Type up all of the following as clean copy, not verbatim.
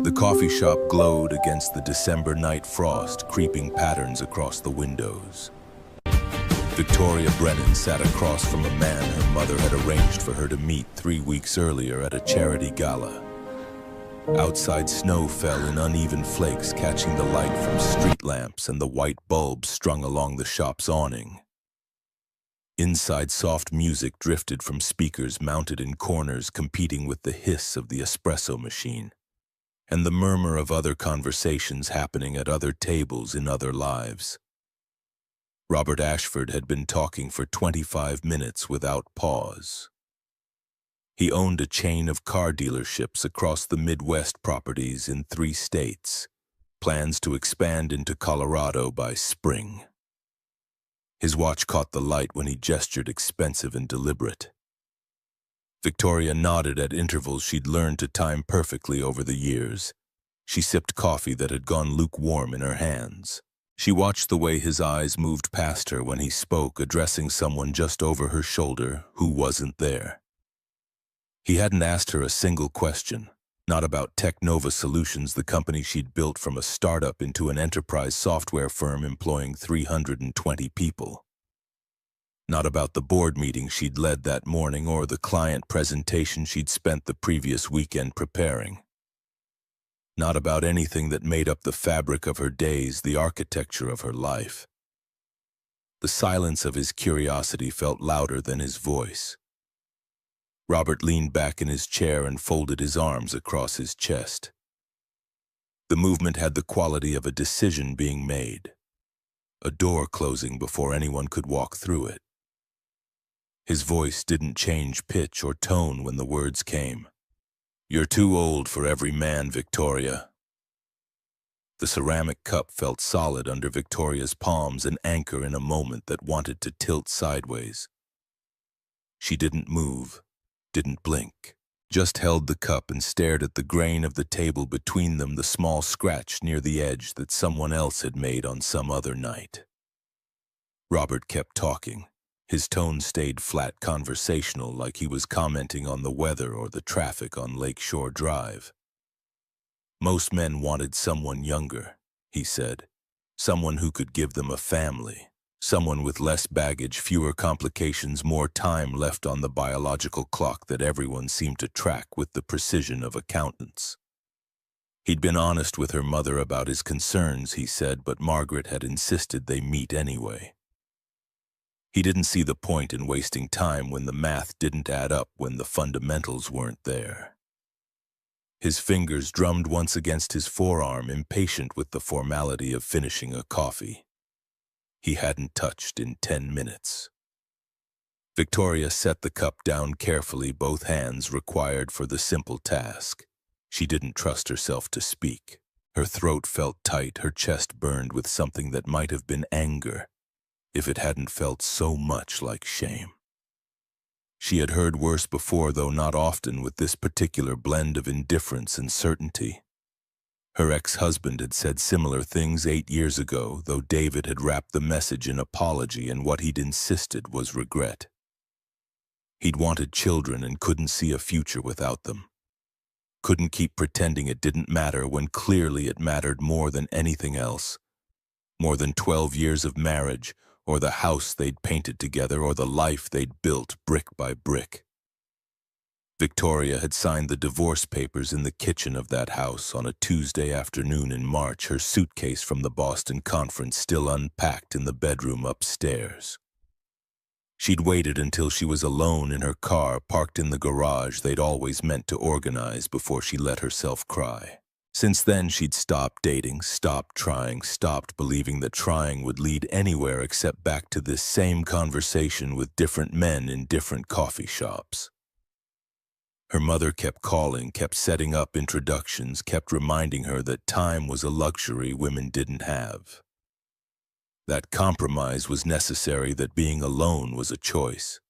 The coffee shop glowed against the December night frost, creeping patterns across the windows. Victoria Brennan sat across from a man her mother had arranged for her to meet 3 weeks earlier at a charity gala. Outside, snow fell in uneven flakes, catching the light from street lamps and the white bulbs strung along the shop's awning. Inside, soft music drifted from speakers mounted in corners, competing with the hiss of the espresso machine and the murmur of other conversations happening at other tables in other lives. Robert Ashford had been talking for 25 minutes without pause. He owned a chain of car dealerships across the Midwest, properties in 3 states, plans to expand into Colorado by spring. His watch caught the light when he gestured, expensive and deliberate. Victoria nodded at intervals she'd learned to time perfectly over the years. She sipped coffee that had gone lukewarm in her hands. She watched the way his eyes moved past her when he spoke, addressing someone just over her shoulder who wasn't there. He hadn't asked her a single question, not about Technova Solutions, the company she'd built from a startup into an enterprise software firm employing 320 people. Not about the board meeting she'd led that morning or the client presentation she'd spent the previous weekend preparing. Not about anything that made up the fabric of her days, the architecture of her life. The silence of his curiosity felt louder than his voice. Robert leaned back in his chair and folded his arms across his chest. The movement had the quality of a decision being made, a door closing before anyone could walk through it. His voice didn't change pitch or tone when the words came. "You're too old for every man, Victoria." The ceramic cup felt solid under Victoria's palms, an anchor in a moment that wanted to tilt sideways. She didn't move, didn't blink, just held the cup and stared at the grain of the table between them, the small scratch near the edge that someone else had made on some other night. Robert kept talking. His tone stayed flat, conversational, like he was commenting on the weather or the traffic on Lakeshore Drive. Most men wanted someone younger, he said. Someone who could give them a family. Someone with less baggage, fewer complications, more time left on the biological clock that everyone seemed to track with the precision of accountants. He'd been honest with her mother about his concerns, he said, but Margaret had insisted they meet anyway. He didn't see the point in wasting time when the math didn't add up, when the fundamentals weren't there. His fingers drummed once against his forearm, impatient with the formality of finishing a coffee he hadn't touched in 10 minutes. Victoria set the cup down carefully, both hands required for the simple task. She didn't trust herself to speak. Her throat felt tight, her chest burned with something that might have been anger, if it hadn't felt so much like shame. She had heard worse before, though not often with this particular blend of indifference and certainty. Her ex-husband had said similar things 8 years ago, though David had wrapped the message in apology, and what he'd insisted was regret. He'd wanted children and couldn't see a future without them. Couldn't keep pretending it didn't matter when clearly it mattered more than anything else. More than 12 years of marriage, or the house they'd painted together, or the life they'd built brick by brick. Victoria had signed the divorce papers in the kitchen of that house on a Tuesday afternoon in March, her suitcase from the Boston conference still unpacked in the bedroom upstairs. She'd waited until she was alone in her car, parked in the garage they'd always meant to organize, before she let herself cry. Since then, she'd stopped dating, stopped trying, stopped believing that trying would lead anywhere except back to this same conversation with different men in different coffee shops. Her mother kept calling, kept setting up introductions, kept reminding her that time was a luxury women didn't have. That compromise was necessary, that being alone was a choice.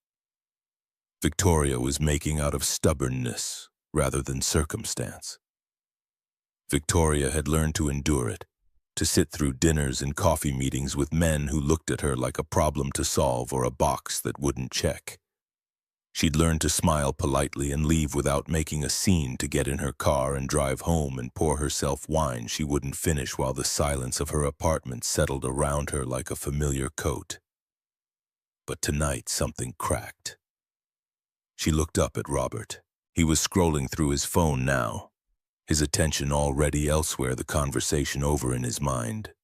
Victoria was making out of stubbornness rather than circumstance. Victoria had learned to endure it, to sit through dinners and coffee meetings with men who looked at her like a problem to solve or a box that wouldn't check. She'd learned to smile politely and leave without making a scene to get in her car and drive home and pour herself wine she wouldn't finish while the silence of her apartment settled around her like a familiar coat. But tonight something cracked. She looked up at Robert. He was scrolling through his phone now, his attention already elsewhere, the conversation over in his mind.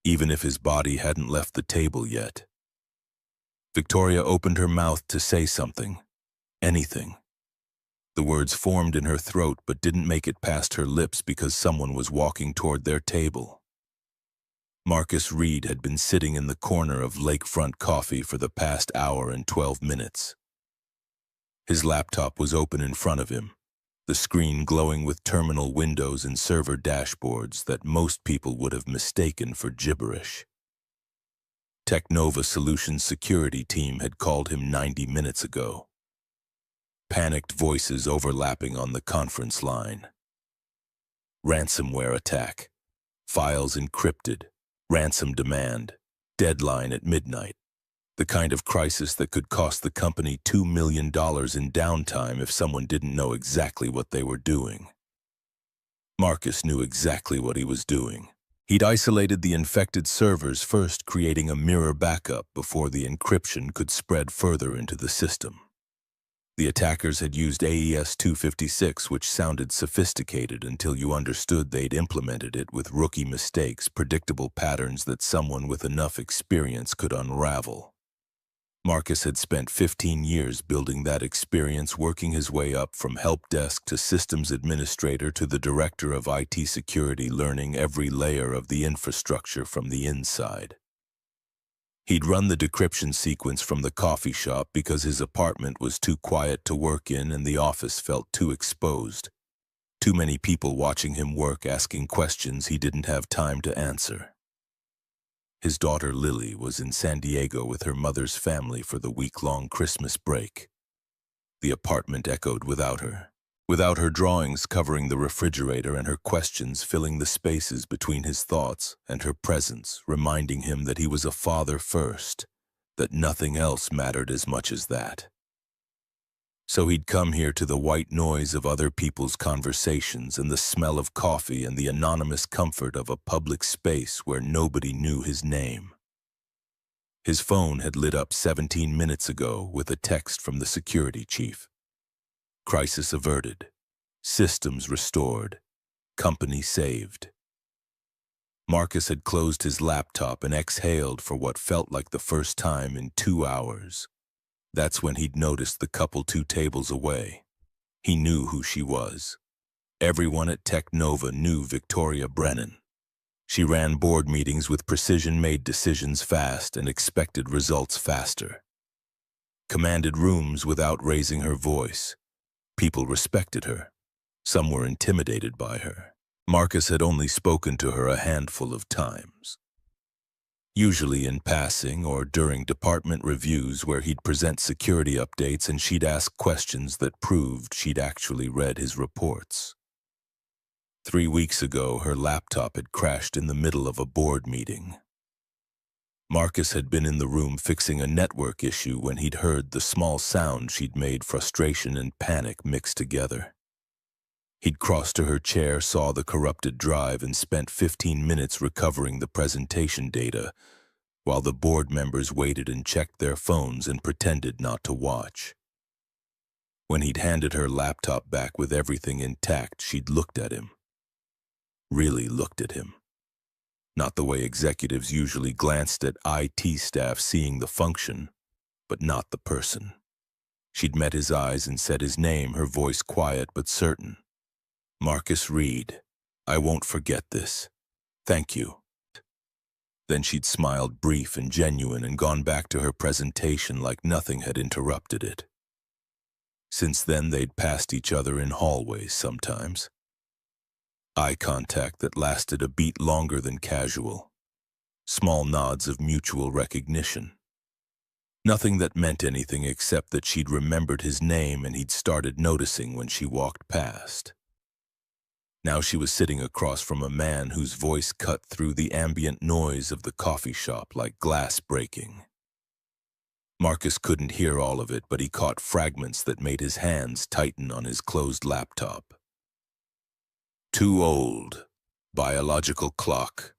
Even if his body hadn't left the table yet. Victoria opened her mouth to say something. Anything. The words formed in her throat but didn't make it past her lips because someone was walking toward their table. Marcus Reed had been sitting in the corner of Lakefront Coffee for the past hour and 12 minutes. His laptop was open in front of him, the screen glowing with terminal windows and server dashboards that most people would have mistaken for gibberish. Technova Solutions security team had called him 90 minutes ago. Panicked voices overlapping on the conference line. Ransomware attack. Files encrypted. Ransom demand. Deadline at midnight. The kind of crisis that could cost the company $2 million in downtime if someone didn't know exactly what they were doing. Marcus knew exactly what he was doing. He'd isolated the infected servers first, creating a mirror backup before the encryption could spread further into the system. The attackers had used AES-256, which sounded sophisticated until you understood they'd implemented it with rookie mistakes, predictable patterns that someone with enough experience could unravel. Marcus had spent 15 years building that experience, working his way up from help desk to systems administrator to the director of IT security, learning every layer of the infrastructure from the inside. He'd run the decryption sequence from the coffee shop because his apartment was too quiet to work in and the office felt too exposed. Too many people watching him work, asking questions he didn't have time to answer. His daughter Lily was in San Diego with her mother's family for the week-long Christmas break. The apartment echoed without her drawings covering the refrigerator and her questions filling the spaces between his thoughts, and her presence reminding him that he was a father first, that nothing else mattered as much as that. So he'd come here to the white noise of other people's conversations and the smell of coffee and the anonymous comfort of a public space where nobody knew his name. His phone had lit up 17 minutes ago with a text from the security chief. Crisis averted. Systems restored. Company saved. Marcus had closed his laptop and exhaled for what felt like the first time in 2 hours. That's when he'd noticed the couple 2 tables away. He knew who she was. Everyone at Technova knew Victoria Brennan. She ran board meetings with precision, made decisions fast, and expected results faster. Commanded rooms without raising her voice. People respected her. Some were intimidated by her. Marcus had only spoken to her a handful of times. Usually in passing or during department reviews where he'd present security updates and she'd ask questions that proved she'd actually read his reports. 3 weeks ago, her laptop had crashed in the middle of a board meeting. Marcus had been in the room fixing a network issue when he'd heard the small sound she'd made, frustration and panic mixed together. He'd crossed to her chair, saw the corrupted drive, and spent 15 minutes recovering the presentation data, while the board members waited and checked their phones and pretended not to watch. When he'd handed her laptop back with everything intact, she'd looked at him. Really looked at him. Not the way executives usually glanced at IT staff, seeing the function, but not the person. She'd met his eyes and said his name, her voice quiet but certain. Marcus Reed. I won't forget this. Thank you. Then she'd smiled, brief and genuine, and gone back to her presentation like nothing had interrupted it. Since then, they'd passed each other in hallways sometimes. Eye contact that lasted a beat longer than casual. Small nods of mutual recognition. Nothing that meant anything except that she'd remembered his name and he'd started noticing when she walked past. Now she was sitting across from a man whose voice cut through the ambient noise of the coffee shop like glass breaking. Marcus couldn't hear all of it, but he caught fragments that made his hands tighten on his closed laptop. Too old. Biological clock.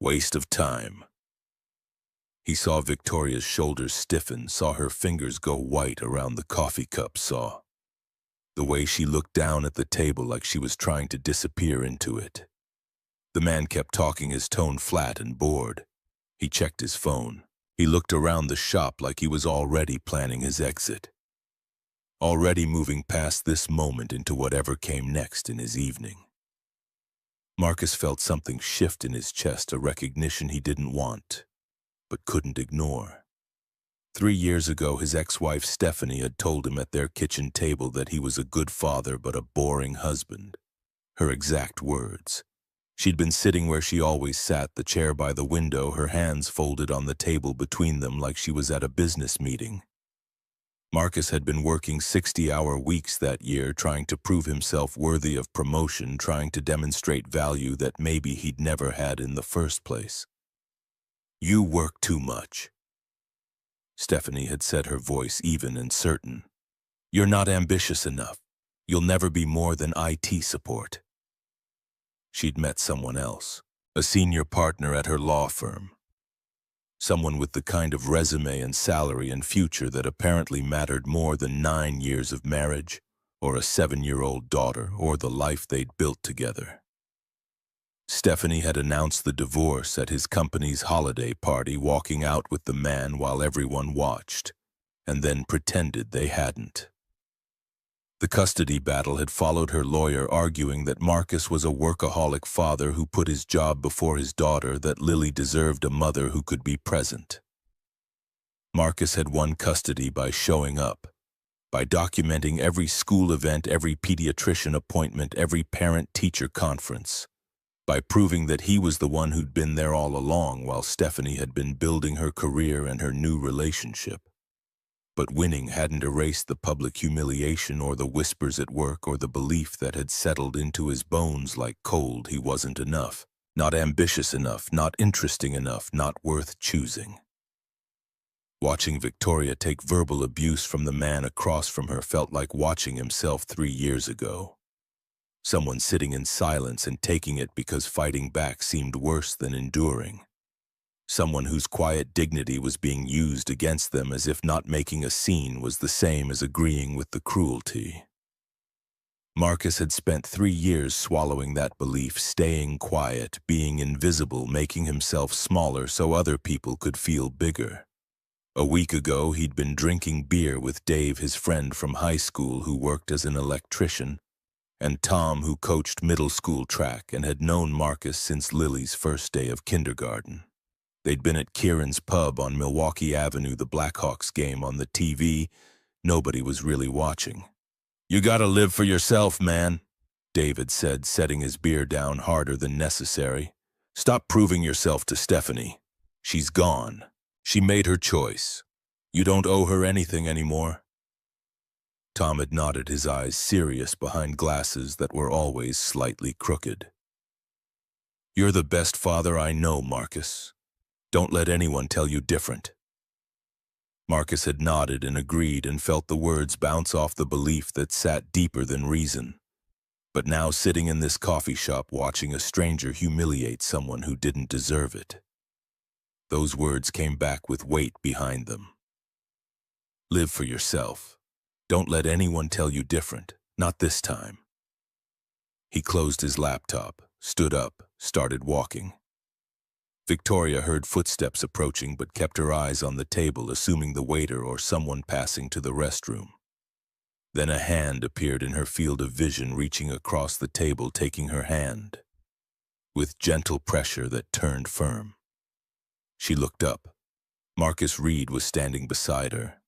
Waste of time. He saw Victoria's shoulders stiffen, saw her fingers go white around the coffee cup, saw the way she looked down at the table like she was trying to disappear into it. The man kept talking, his tone flat and bored. He checked his phone. He looked around the shop like he was already planning his exit. Already moving past this moment into whatever came next in his evening. Marcus felt something shift in his chest, a recognition he didn't want, but couldn't ignore. 3 years ago, his ex-wife Stephanie had told him at their kitchen table that he was a good father but a boring husband. Her exact words. She'd been sitting where she always sat, the chair by the window, her hands folded on the table between them like she was at a business meeting. Marcus had been working 60-hour weeks that year, trying to prove himself worthy of promotion, trying to demonstrate value that maybe he'd never had in the first place. "You work too much," Stephanie had said, her voice even and certain. "You're not ambitious enough. You'll never be more than IT support." She'd met someone else, a senior partner at her law firm. Someone with the kind of resume and salary and future that apparently mattered more than 9 years of marriage, or a 7-year-old daughter, or the life they'd built together. Stephanie had announced the divorce at his company's holiday party, walking out with the man while everyone watched, and then pretended they hadn't. The custody battle had followed, her lawyer arguing that Marcus was a workaholic father who put his job before his daughter, that Lily deserved a mother who could be present. Marcus had won custody by showing up, by documenting every school event, every pediatrician appointment, every parent-teacher conference, by proving that he was the one who'd been there all along while Stephanie had been building her career and her new relationship. But winning hadn't erased the public humiliation or the whispers at work or the belief that had settled into his bones like cold he wasn't enough, not ambitious enough, not interesting enough, not worth choosing. Watching Victoria take verbal abuse from the man across from her felt like watching himself 3 years ago. Someone sitting in silence and taking it because fighting back seemed worse than enduring. Someone whose quiet dignity was being used against them, as if not making a scene was the same as agreeing with the cruelty. Marcus had spent 3 years swallowing that belief, staying quiet, being invisible, making himself smaller so other people could feel bigger. A week ago, he'd been drinking beer with Dave, his friend from high school who worked as an electrician, and Tom, who coached middle school track and had known Marcus since Lily's first day of kindergarten. They'd been at Kieran's pub on Milwaukee Avenue, the Blackhawks game on the TV. Nobody was really watching. "You gotta live for yourself, man," David said, setting his beer down harder than necessary. "Stop proving yourself to Stephanie. She's gone. She made her choice. You don't owe her anything anymore." Tom had nodded, his eyes serious behind glasses that were always slightly crooked. "You're the best father I know, Marcus. Don't let anyone tell you different." Marcus had nodded and agreed and felt the words bounce off the belief that sat deeper than reason. But now, sitting in this coffee shop watching a stranger humiliate someone who didn't deserve it, those words came back with weight behind them. Live for yourself. Don't let anyone tell you different. Not this time. He closed his laptop, stood up, started walking. Victoria heard footsteps approaching but kept her eyes on the table, assuming the waiter or someone passing to the restroom. Then a hand appeared in her field of vision, reaching across the table, taking her hand, with gentle pressure that turned firm. She looked up. Marcus Reed was standing beside her.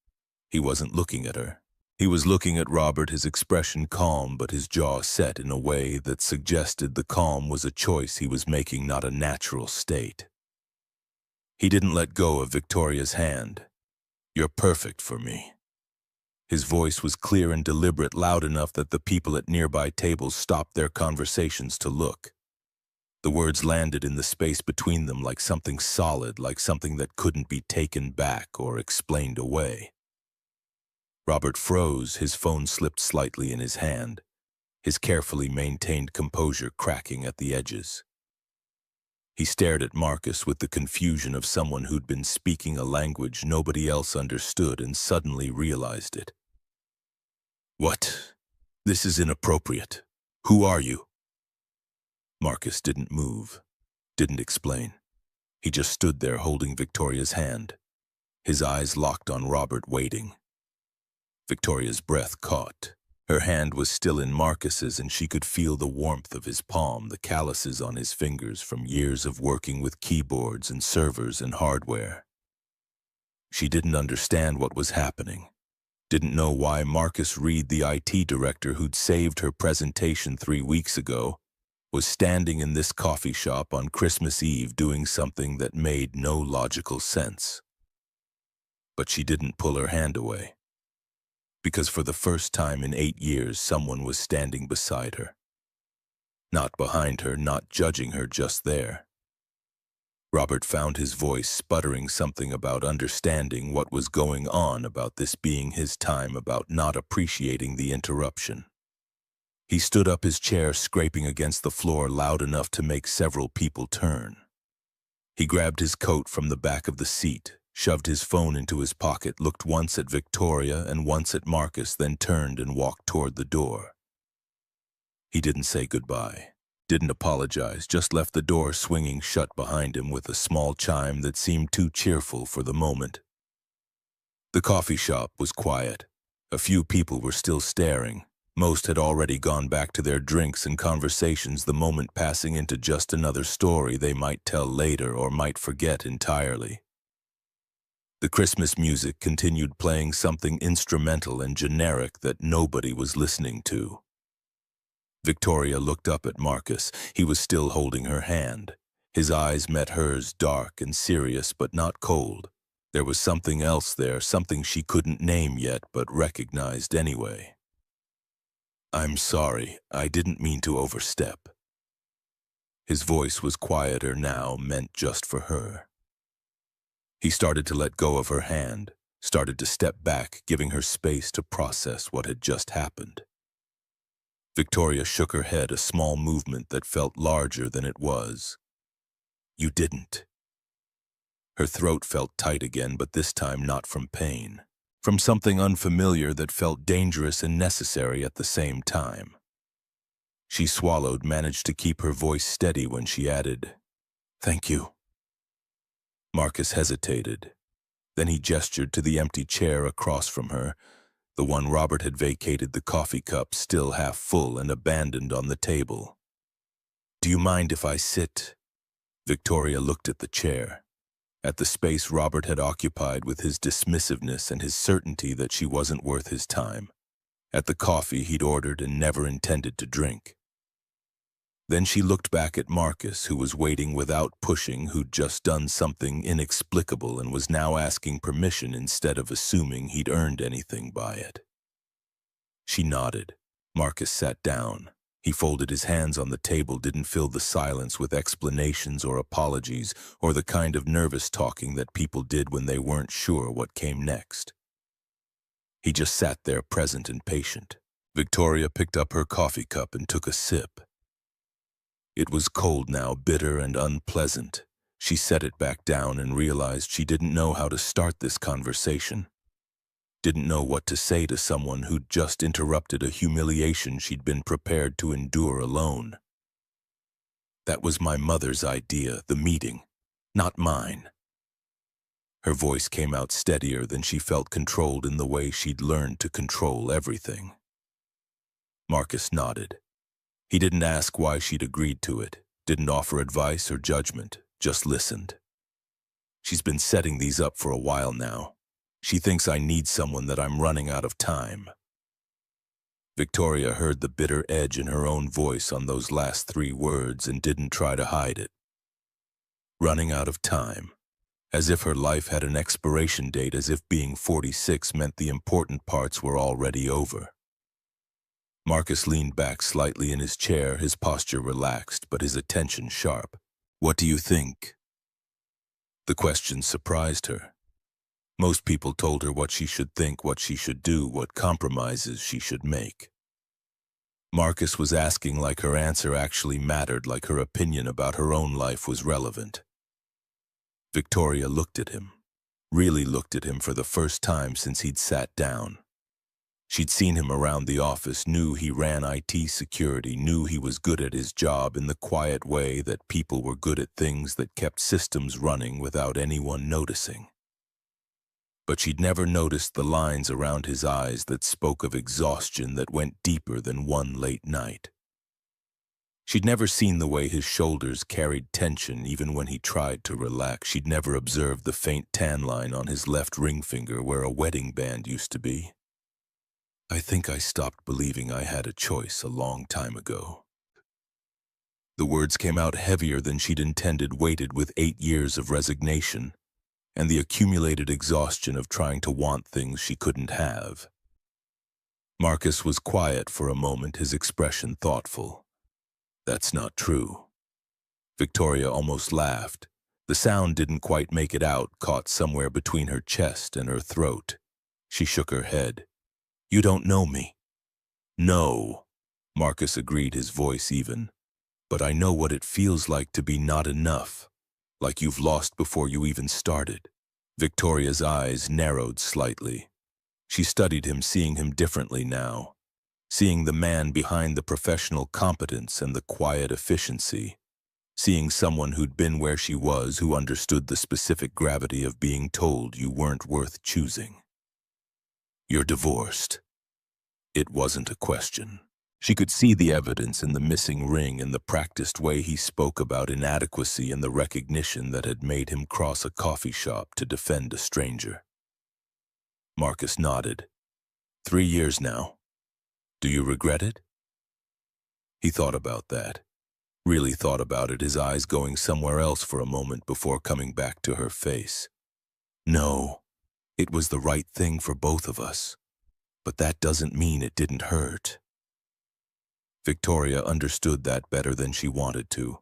He wasn't looking at her. He was looking at Robert, his expression calm but his jaw set in a way that suggested the calm was a choice he was making, not a natural state. He didn't let go of Victoria's hand. "You're perfect for me." His voice was clear and deliberate, loud enough that the people at nearby tables stopped their conversations to look. The words landed in the space between them like something solid, like something that couldn't be taken back or explained away. Robert froze, his phone slipped slightly in his hand, his carefully maintained composure cracking at the edges. He stared at Marcus with the confusion of someone who'd been speaking a language nobody else understood and suddenly realized it. "What? This is inappropriate. Who are you?" Marcus didn't move, didn't explain. He just stood there holding Victoria's hand, his eyes locked on Robert, waiting. Victoria's breath caught. Her hand was still in Marcus's, and she could feel the warmth of his palm, the calluses on his fingers from years of working with keyboards and servers and hardware. She didn't understand what was happening, didn't know why Marcus Reed, the IT director who'd saved her presentation 3 weeks ago, was standing in this coffee shop on Christmas Eve doing something that made no logical sense. But she didn't pull her hand away, because for the first time in 8 years someone was standing beside her. Not behind her, not judging her, just there. Robert found his voice sputtering something about understanding what was going on, about this being his time, about not appreciating the interruption. He stood up, his chair scraping against the floor loud enough to make several people turn. He grabbed his coat from the back of the seat, shoved his phone into his pocket, looked once at Victoria and once at Marcus, then turned and walked toward the door. He didn't say goodbye, didn't apologize, just left the door swinging shut behind him with a small chime that seemed too cheerful for the moment. The coffee shop was quiet. A few people were still staring. Most had already gone back to their drinks and conversations, the moment passing into just another story they might tell later or might forget entirely. The Christmas music continued playing, something instrumental and generic that nobody was listening to. Victoria looked up at Marcus. He was still holding her hand. His eyes met hers, dark and serious but not cold. There was something else there, something she couldn't name yet but recognized anyway. "I'm sorry, I didn't mean to overstep." His voice was quieter now, meant just for her. He started to let go of her hand, started to step back, giving her space to process what had just happened. Victoria shook her head, a small movement that felt larger than it was. "You didn't." Her throat felt tight again, but this time not from pain. From something unfamiliar that felt dangerous and necessary at the same time. She swallowed, managed to keep her voice steady when she added, "Thank you." Marcus hesitated. Then he gestured to the empty chair across from her, the one Robert had vacated, the coffee cup still half full and abandoned on the table. "Do you mind if I sit?" Victoria looked at the chair, at the space Robert had occupied with his dismissiveness and his certainty that she wasn't worth his time, at the coffee he'd ordered and never intended to drink. Then she looked back at Marcus, who was waiting without pushing, who'd just done something inexplicable and was now asking permission instead of assuming he'd earned anything by it. She nodded. Marcus sat down. He folded his hands on the table, didn't fill the silence with explanations or apologies or the kind of nervous talking that people did when they weren't sure what came next. He just sat there, present and patient. Victoria picked up her coffee cup and took a sip. It was cold now, bitter and unpleasant. She set it back down and realized she didn't know how to start this conversation. Didn't know what to say to someone who'd just interrupted a humiliation she'd been prepared to endure alone. "That was my mother's idea, the meeting, not mine." Her voice came out steadier than she felt, controlled in the way she'd learned to control everything. Marcus nodded. He didn't ask why she'd agreed to it, didn't offer advice or judgment, just listened. "She's been setting these up for a while now. She thinks I need someone, that I'm running out of time." Victoria heard the bitter edge in her own voice on those last 3 words and didn't try to hide it. Running out of time. As if her life had an expiration date, as if being 46 meant the important parts were already over. Marcus leaned back slightly in his chair, his posture relaxed, but his attention sharp. "What do you think?" The question surprised her. Most people told her what she should think, what she should do, what compromises she should make. Marcus was asking like her answer actually mattered, like her opinion about her own life was relevant. Victoria looked at him, really looked at him for the first time since he'd sat down. She'd seen him around the office, knew he ran IT security, knew he was good at his job in the quiet way that people were good at things that kept systems running without anyone noticing. But she'd never noticed the lines around his eyes that spoke of exhaustion that went deeper than one late night. She'd never seen the way his shoulders carried tension even when he tried to relax. She'd never observed the faint tan line on his left ring finger where a wedding band used to be. "I think I stopped believing I had a choice a long time ago." The words came out heavier than she'd intended, weighted with 8 years of resignation and the accumulated exhaustion of trying to want things she couldn't have. Marcus was quiet for a moment, his expression thoughtful. "That's not true." Victoria almost laughed. The sound didn't quite make it out, caught somewhere between her chest and her throat. She shook her head. "You don't know me." "No," Marcus agreed, his voice even. "But I know what it feels like to be not enough, like you've lost before you even started." Victoria's eyes narrowed slightly. She studied him, seeing him differently now, seeing the man behind the professional competence and the quiet efficiency, seeing someone who'd been where she was, who understood the specific gravity of being told you weren't worth choosing. "You're divorced." It wasn't a question. She could see the evidence in the missing ring and the practiced way he spoke about inadequacy and the recognition that had made him cross a coffee shop to defend a stranger. Marcus nodded. 3 years now. Do you regret it? He thought about that. Really thought about it, his eyes going somewhere else for a moment before coming back to her face. No, it was the right thing for both of us. But that doesn't mean it didn't hurt. Victoria understood that better than she wanted to.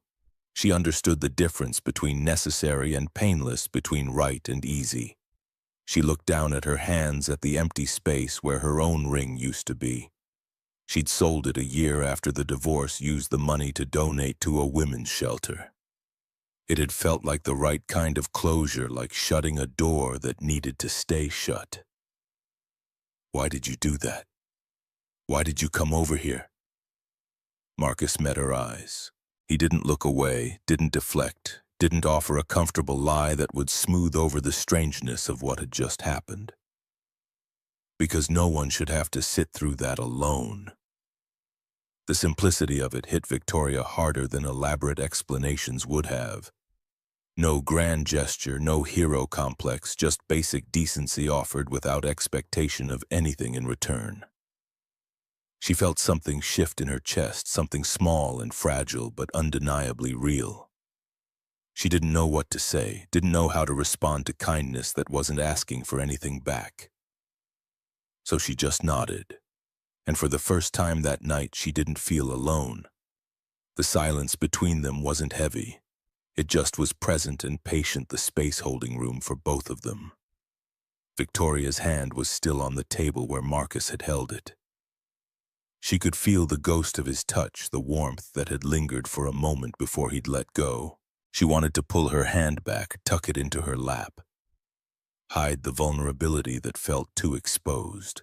She understood the difference between necessary and painless, between right and easy. She looked down at her hands, at the empty space where her own ring used to be. She'd sold it a year after the divorce, used the money to donate to a women's shelter. It had felt like the right kind of closure, like shutting a door that needed to stay shut. Why did you do that? Why did you come over here? Marcus met her eyes. He didn't look away, didn't deflect, didn't offer a comfortable lie that would smooth over the strangeness of what had just happened. Because no one should have to sit through that alone. The simplicity of it hit Victoria harder than elaborate explanations would have. No grand gesture, no hero complex, just basic decency offered without expectation of anything in return. She felt something shift in her chest, something small and fragile but undeniably real. She didn't know what to say, didn't know how to respond to kindness that wasn't asking for anything back. So she just nodded, and for the first time that night she didn't feel alone. The silence between them wasn't heavy. It just was present and patient, the space holding room for both of them. Victoria's hand was still on the table where Marcus had held it. She could feel the ghost of his touch, the warmth that had lingered for a moment before he'd let go. She wanted to pull her hand back, tuck it into her lap, hide the vulnerability that felt too exposed.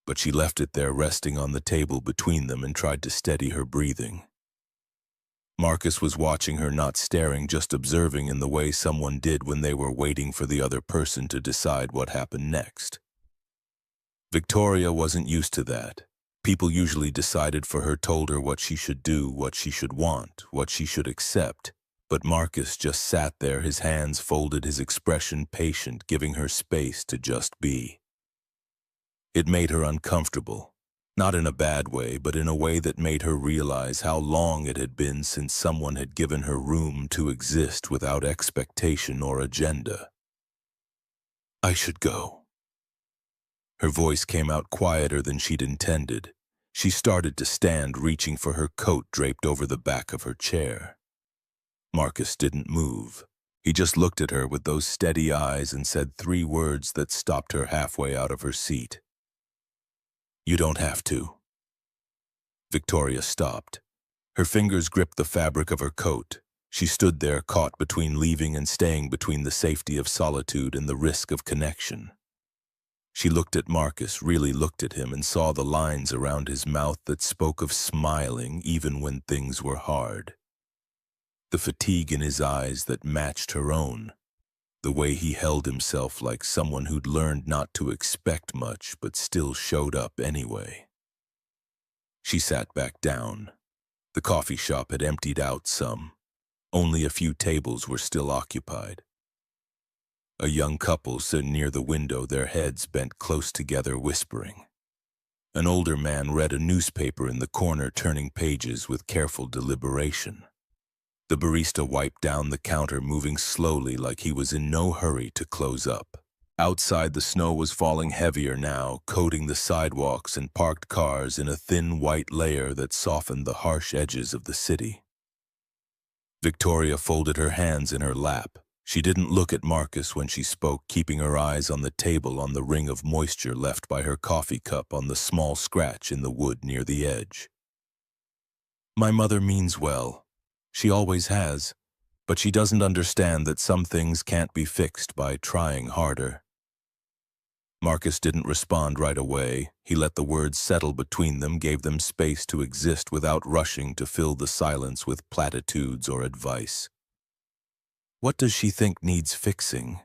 But she left it there, resting on the table between them, and tried to steady her breathing. Marcus was watching her, not staring, just observing in the way someone did when they were waiting for the other person to decide what happened next. Victoria wasn't used to that. People usually decided for her, told her what she should do, what she should want, what she should accept. But Marcus just sat there, his hands folded, his expression patient, giving her space to just be. It made her uncomfortable, not in a bad way, but in a way that made her realize how long it had been since someone had given her room to exist without expectation or agenda. "I should go." Her voice came out quieter than she'd intended, She started to stand, reaching for her coat draped over the back of her chair. Marcus didn't move. He just looked at her with those steady eyes and said 3 words that stopped her halfway out of her seat. "You don't have to." Victoria stopped. Her fingers gripped the fabric of her coat. She stood there, caught between leaving and staying, between the safety of solitude and the risk of connection. She looked at Marcus, really looked at him, and saw the lines around his mouth that spoke of smiling even when things were hard. The fatigue in his eyes that matched her own. The way he held himself like someone who'd learned not to expect much but still showed up anyway. She sat back down. The coffee shop had emptied out some. Only a few tables were still occupied. A young couple stood near the window, their heads bent close together, whispering. An older man read a newspaper in the corner, turning pages with careful deliberation. The barista wiped down the counter, moving slowly like he was in no hurry to close up. Outside, the snow was falling heavier now, coating the sidewalks and parked cars in a thin white layer that softened the harsh edges of the city. Victoria folded her hands in her lap. She didn't look at Marcus when she spoke, keeping her eyes on the table, on the ring of moisture left by her coffee cup, on the small scratch in the wood near the edge. "My mother means well. She always has. But she doesn't understand that some things can't be fixed by trying harder." Marcus didn't respond right away. He let the words settle between them, gave them space to exist without rushing to fill the silence with platitudes or advice. "What does she think needs fixing?"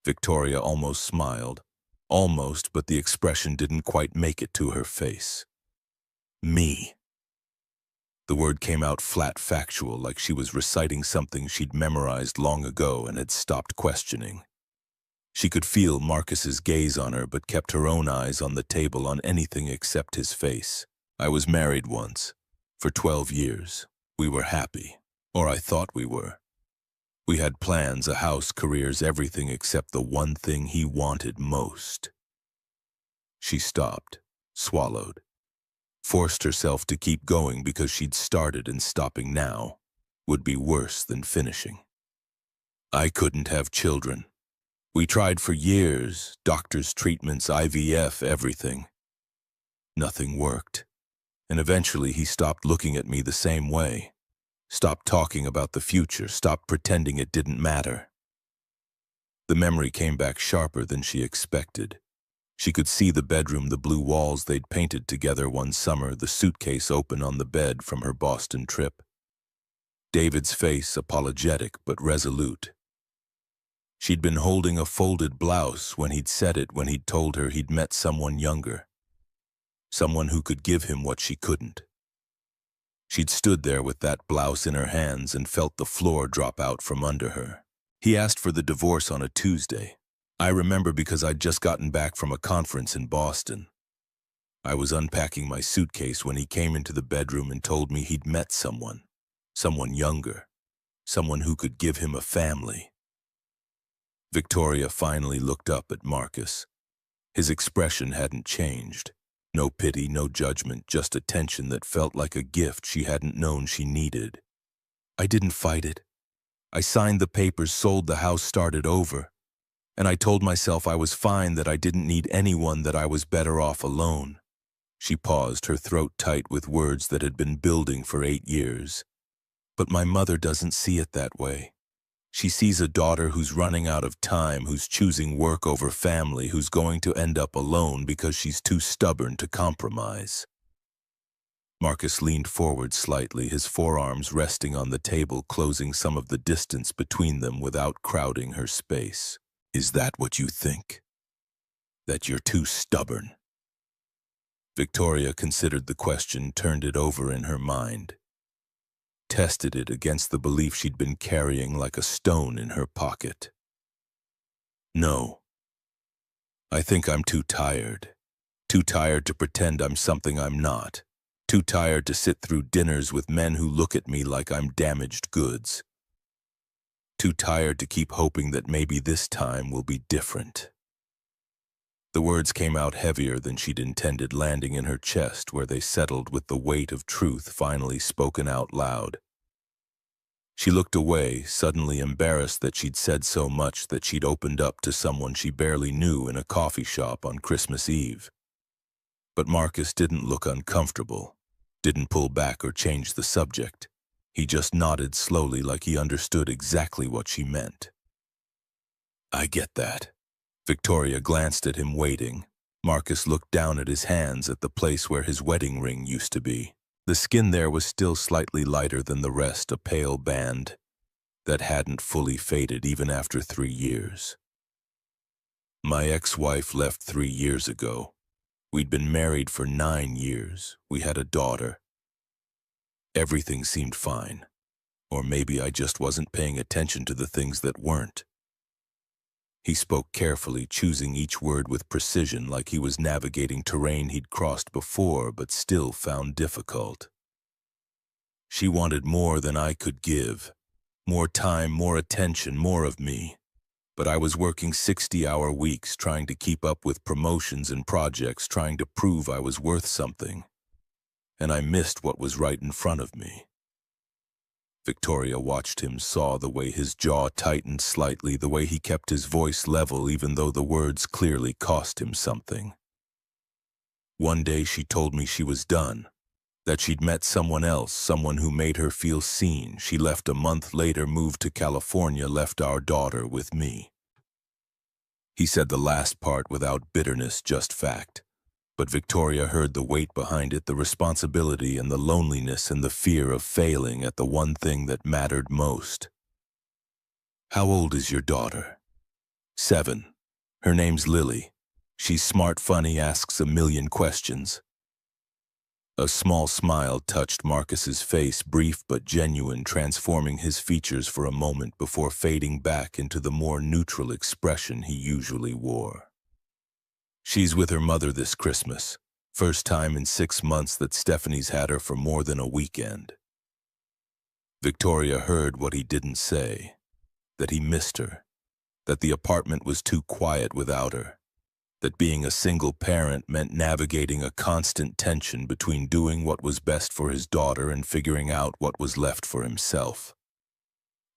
Victoria almost smiled. Almost, but the expression didn't quite make it to her face. "Me." The word came out flat, factual, like she was reciting something she'd memorized long ago and had stopped questioning. She could feel Marcus's gaze on her, but kept her own eyes on the table, on anything except his face. "I was married once. For 12 years. We were happy. Or I thought we were. We had plans, a house, careers, everything except the one thing he wanted most." She stopped, swallowed, forced herself to keep going because she'd started, and stopping now would be worse than finishing. "I couldn't have children. We tried for years, doctors, treatments, IVF, everything. Nothing worked. And eventually he stopped looking at me the same way. Stopped talking about the future, stopped pretending it didn't matter." The memory came back sharper than she expected. She could see the bedroom, the blue walls they'd painted together one summer, the suitcase open on the bed from her Boston trip. David's face, apologetic but resolute. She'd been holding a folded blouse when he'd said it, when he'd told her he'd met someone younger. Someone who could give him what she couldn't. She'd stood there with that blouse in her hands and felt the floor drop out from under her. He asked for the divorce on a Tuesday. I remember because I'd just gotten back from a conference in Boston. I was unpacking my suitcase when he came into the bedroom and told me he'd met someone younger, someone who could give him a family. Victoria finally looked up at Marcus. His expression hadn't changed. No pity, no judgment, just attention that felt like a gift she hadn't known she needed. "I didn't fight it. I signed the papers, sold the house, started over. And I told myself I was fine, that I didn't need anyone, that I was better off alone." She paused, her throat tight with words that had been building for 8 years. "But my mother doesn't see it that way. She sees a daughter who's running out of time, who's choosing work over family, who's going to end up alone because she's too stubborn to compromise." Marcus leaned forward slightly, his forearms resting on the table, closing some of the distance between them without crowding her space. "Is that what you think? That you're too stubborn?" Victoria considered the question, turned it over in her mind. Tested it against the belief she'd been carrying like a stone in her pocket. "No. I think I'm too tired. Too tired to pretend I'm something I'm not. Too tired to sit through dinners with men who look at me like I'm damaged goods. Too tired to keep hoping that maybe this time will be different." The words came out heavier than she'd intended, landing in her chest where they settled with the weight of truth finally spoken out loud. She looked away, suddenly embarrassed that she'd said so much that she'd opened up to someone she barely knew in a coffee shop on Christmas Eve. But Marcus didn't look uncomfortable, didn't pull back or change the subject. He just nodded slowly like he understood exactly what she meant. "I get that." Victoria glanced at him, waiting. Marcus looked down at his hands at the place where his wedding ring used to be. The skin there was still slightly lighter than the rest, a pale band that hadn't fully faded even after 3 years. "My ex-wife left 3 years ago. We'd been married for 9 years. We had a daughter. Everything seemed fine. Or maybe I just wasn't paying attention to the things that weren't." He spoke carefully, choosing each word with precision, like he was navigating terrain he'd crossed before but still found difficult. "She wanted more than I could give. More time, more attention, more of me. But I was working 60-hour weeks, trying to keep up with promotions and projects, trying to prove I was worth something. And I missed what was right in front of me." Victoria watched him, saw the way his jaw tightened slightly, the way he kept his voice level even though the words clearly cost him something. "One day she told me she was done, that she'd met someone else, someone who made her feel seen. She left a month later, moved to California, left our daughter with me." He said the last part without bitterness, just fact. But Victoria heard the weight behind it, the responsibility and the loneliness and the fear of failing at the one thing that mattered most. "How old is your daughter?" 7. Her name's Lily. She's smart, funny, asks a million questions." A small smile touched Marcus's face, brief but genuine, transforming his features for a moment before fading back into the more neutral expression he usually wore. "She's with her mother this Christmas. First time in 6 months that Stephanie's had her for more than a weekend." Victoria heard what he didn't say, that he missed her, that the apartment was too quiet without her, that being a single parent meant navigating a constant tension between doing what was best for his daughter and figuring out what was left for himself.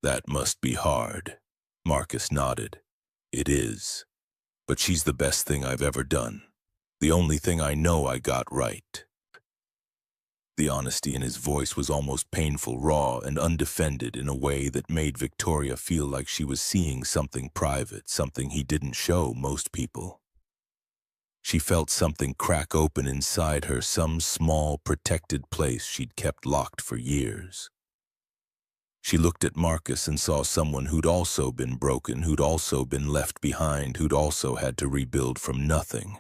"That must be hard." Marcus nodded. "It is. But she's the best thing I've ever done. The only thing I know I got right." The honesty in his voice was almost painful, raw and undefended in a way that made Victoria feel like she was seeing something private, something he didn't show most people. She felt something crack open inside her, some small, protected place she'd kept locked for years. She looked at Marcus and saw someone who'd also been broken, who'd also been left behind, who'd also had to rebuild from nothing.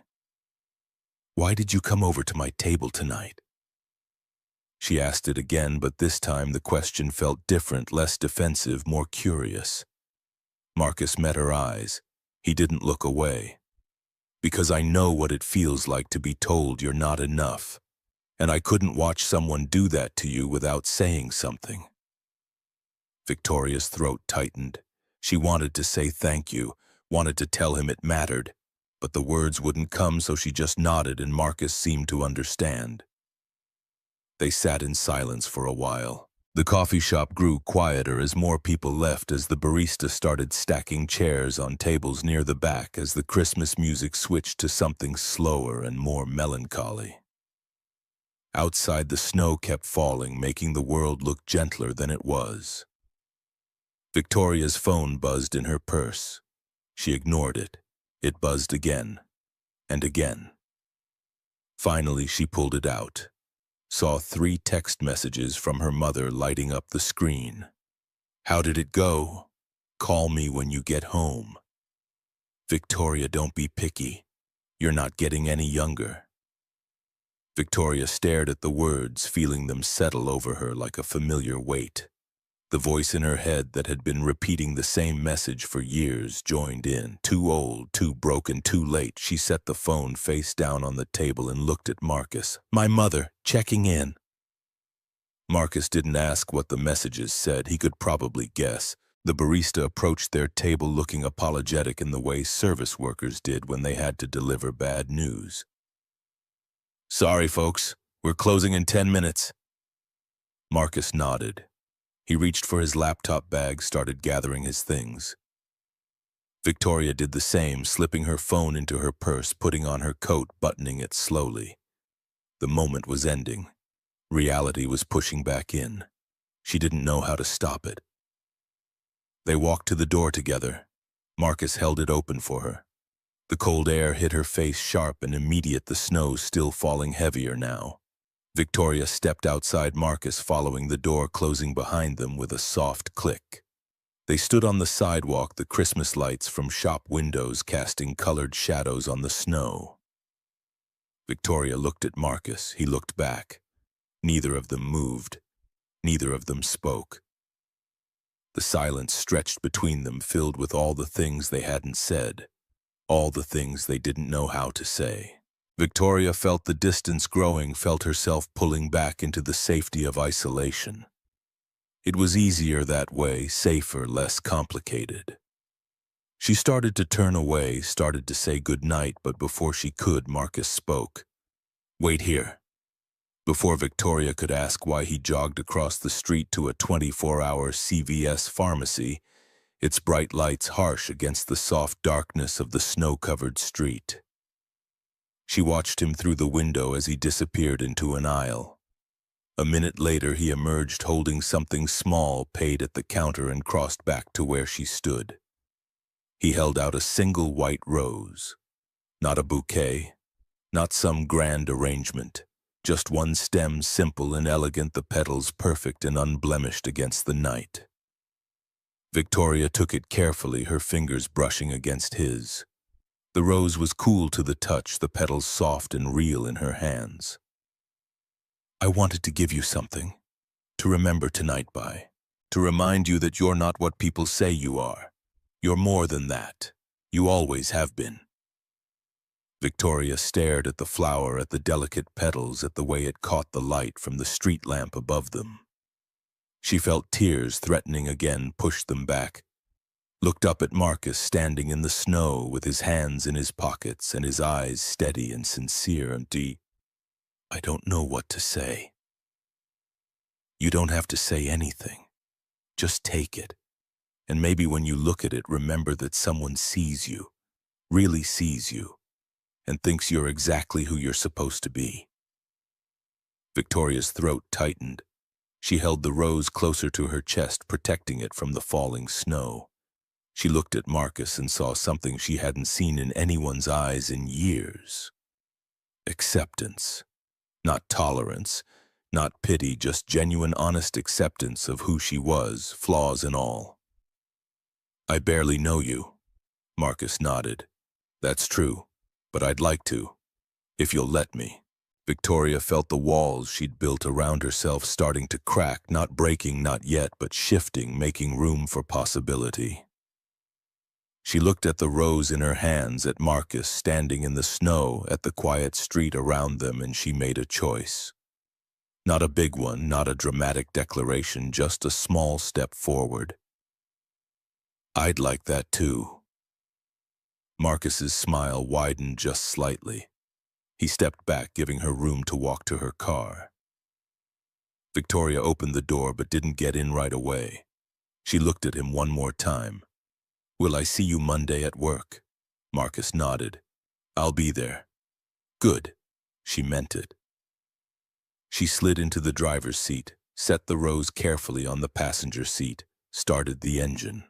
"Why did you come over to my table tonight?" She asked it again, but this time the question felt different, less defensive, more curious. Marcus met her eyes. He didn't look away. "Because I know what it feels like to be told you're not enough, and I couldn't watch someone do that to you without saying something." Victoria's throat tightened. She wanted to say thank you, wanted to tell him it mattered, but the words wouldn't come, so she just nodded and Marcus seemed to understand. They sat in silence for a while. The coffee shop grew quieter as more people left, as the barista started stacking chairs on tables near the back, as the Christmas music switched to something slower and more melancholy. Outside, the snow kept falling, making the world look gentler than it was. Victoria's phone buzzed in her purse. She ignored it. It buzzed again, and again. Finally, she pulled it out. Saw 3 text messages from her mother lighting up the screen. "How did it go? Call me when you get home. Victoria, don't be picky. You're not getting any younger." Victoria stared at the words, feeling them settle over her like a familiar weight. The voice in her head that had been repeating the same message for years joined in. Too old, too broken, too late. She set the phone face down on the table and looked at Marcus. "My mother, checking in." Marcus didn't ask what the messages said. He could probably guess. The barista approached their table looking apologetic in the way service workers did when they had to deliver bad news. "Sorry, folks. We're closing in 10 minutes. Marcus nodded. He reached for his laptop bag, started gathering his things. Victoria did the same, slipping her phone into her purse, putting on her coat, buttoning it slowly. The moment was ending. Reality was pushing back in. She didn't know how to stop it. They walked to the door together. Marcus held it open for her. The cold air hit her face sharp and immediate, the snow still falling heavier now. Victoria stepped outside Marcus, following the door closing behind them with a soft click. They stood on the sidewalk, the Christmas lights from shop windows casting colored shadows on the snow. Victoria looked at Marcus. He looked back. Neither of them moved. Neither of them spoke. The silence stretched between them, filled with all the things they hadn't said, all the things they didn't know how to say. Victoria felt the distance growing, felt herself pulling back into the safety of isolation. It was easier that way, safer, less complicated. She started to turn away, started to say goodnight, but before she could, Marcus spoke. "Wait here." Before Victoria could ask why, he jogged across the street to a 24-hour CVS pharmacy, its bright lights harsh against the soft darkness of the snow-covered street. She watched him through the window as he disappeared into an aisle. A minute later, he emerged holding something small, paid at the counter, and crossed back to where she stood. He held out a single white rose. Not a bouquet, not some grand arrangement. Just one stem, simple and elegant, the petals perfect and unblemished against the night. Victoria took it carefully, her fingers brushing against his. The rose was cool to the touch, the petals soft and real in her hands. "I wanted to give you something to remember tonight by, to remind you that you're not what people say you are. You're more than that. You always have been." Victoria stared at the flower, at the delicate petals, at the way it caught the light from the street lamp above them. She felt tears threatening again, pushed them back. Looked up at Marcus, standing in the snow with his hands in his pockets and his eyes steady and sincere and deep. "I don't know what to say." "You don't have to say anything. Just take it. And maybe when you look at it, remember that someone sees you, really sees you, and thinks you're exactly who you're supposed to be." Victoria's throat tightened. She held the rose closer to her chest, protecting it from the falling snow. She looked at Marcus and saw something she hadn't seen in anyone's eyes in years. Acceptance. Not tolerance, not pity, just genuine, honest acceptance of who she was, flaws and all. "I barely know you." Marcus nodded. "That's true, but I'd like to, if you'll let me." Victoria felt the walls she'd built around herself starting to crack, not breaking, not yet, but shifting, making room for possibility. She looked at the rose in her hands, at Marcus standing in the snow, at the quiet street around them, and she made a choice. Not a big one, not a dramatic declaration, just a small step forward. "I'd like that too." Marcus's smile widened just slightly. He stepped back, giving her room to walk to her car. Victoria opened the door but didn't get in right away. She looked at him one more time. "Will I see you Monday at work?" Marcus nodded. "I'll be there." "Good." She meant it. She slid into the driver's seat, set the rose carefully on the passenger seat, started the engine.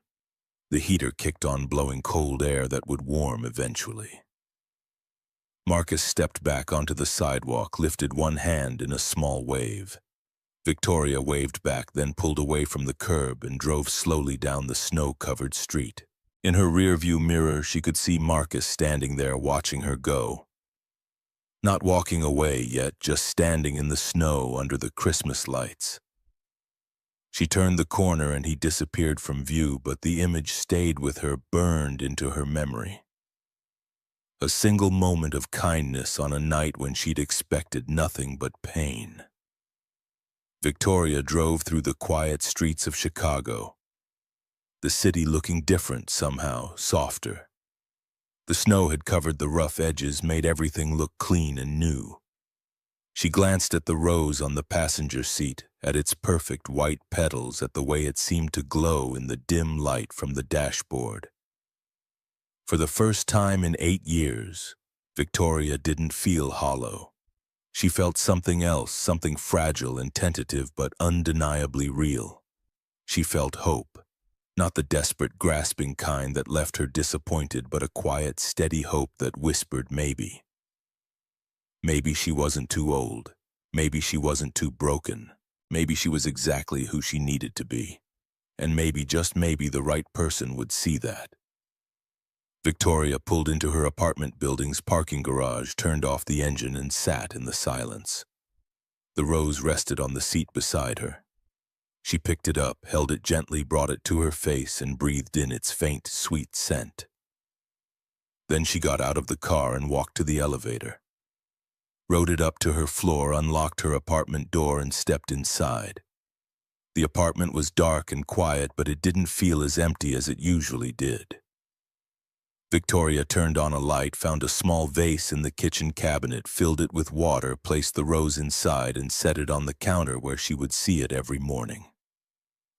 The heater kicked on, blowing cold air that would warm eventually. Marcus stepped back onto the sidewalk, lifted one hand in a small wave. Victoria waved back, then pulled away from the curb and drove slowly down the snow-covered street. In her rearview mirror, she could see Marcus standing there watching her go. Not walking away yet, just standing in the snow under the Christmas lights. She turned the corner and he disappeared from view, but the image stayed with her, burned into her memory. A single moment of kindness on a night when she'd expected nothing but pain. Victoria drove through the quiet streets of Chicago. the city looking different somehow, softer. The snow had covered the rough edges, made everything look clean and new. She glanced at the rose on the passenger seat, at its perfect white petals, at the way it seemed to glow in the dim light from the dashboard. For the first time in 8 years, Victoria didn't feel hollow. She felt something else, something fragile and tentative but undeniably real. She felt hope, not the desperate, grasping kind that left her disappointed, but a quiet, steady hope that whispered maybe. Maybe she wasn't too old. Maybe she wasn't too broken. Maybe she was exactly who she needed to be. And maybe, just maybe, the right person would see that. Victoria pulled into her apartment building's parking garage, turned off the engine, and sat in the silence. The rose rested on the seat beside her. She picked it up, held it gently, brought it to her face, and breathed in its faint, sweet scent. Then she got out of the car and walked to the elevator. Rode it up to her floor, unlocked her apartment door, and stepped inside. The apartment was dark and quiet, but it didn't feel as empty as it usually did. Victoria turned on a light, found a small vase in the kitchen cabinet, filled it with water, placed the rose inside, and set it on the counter where she would see it every morning.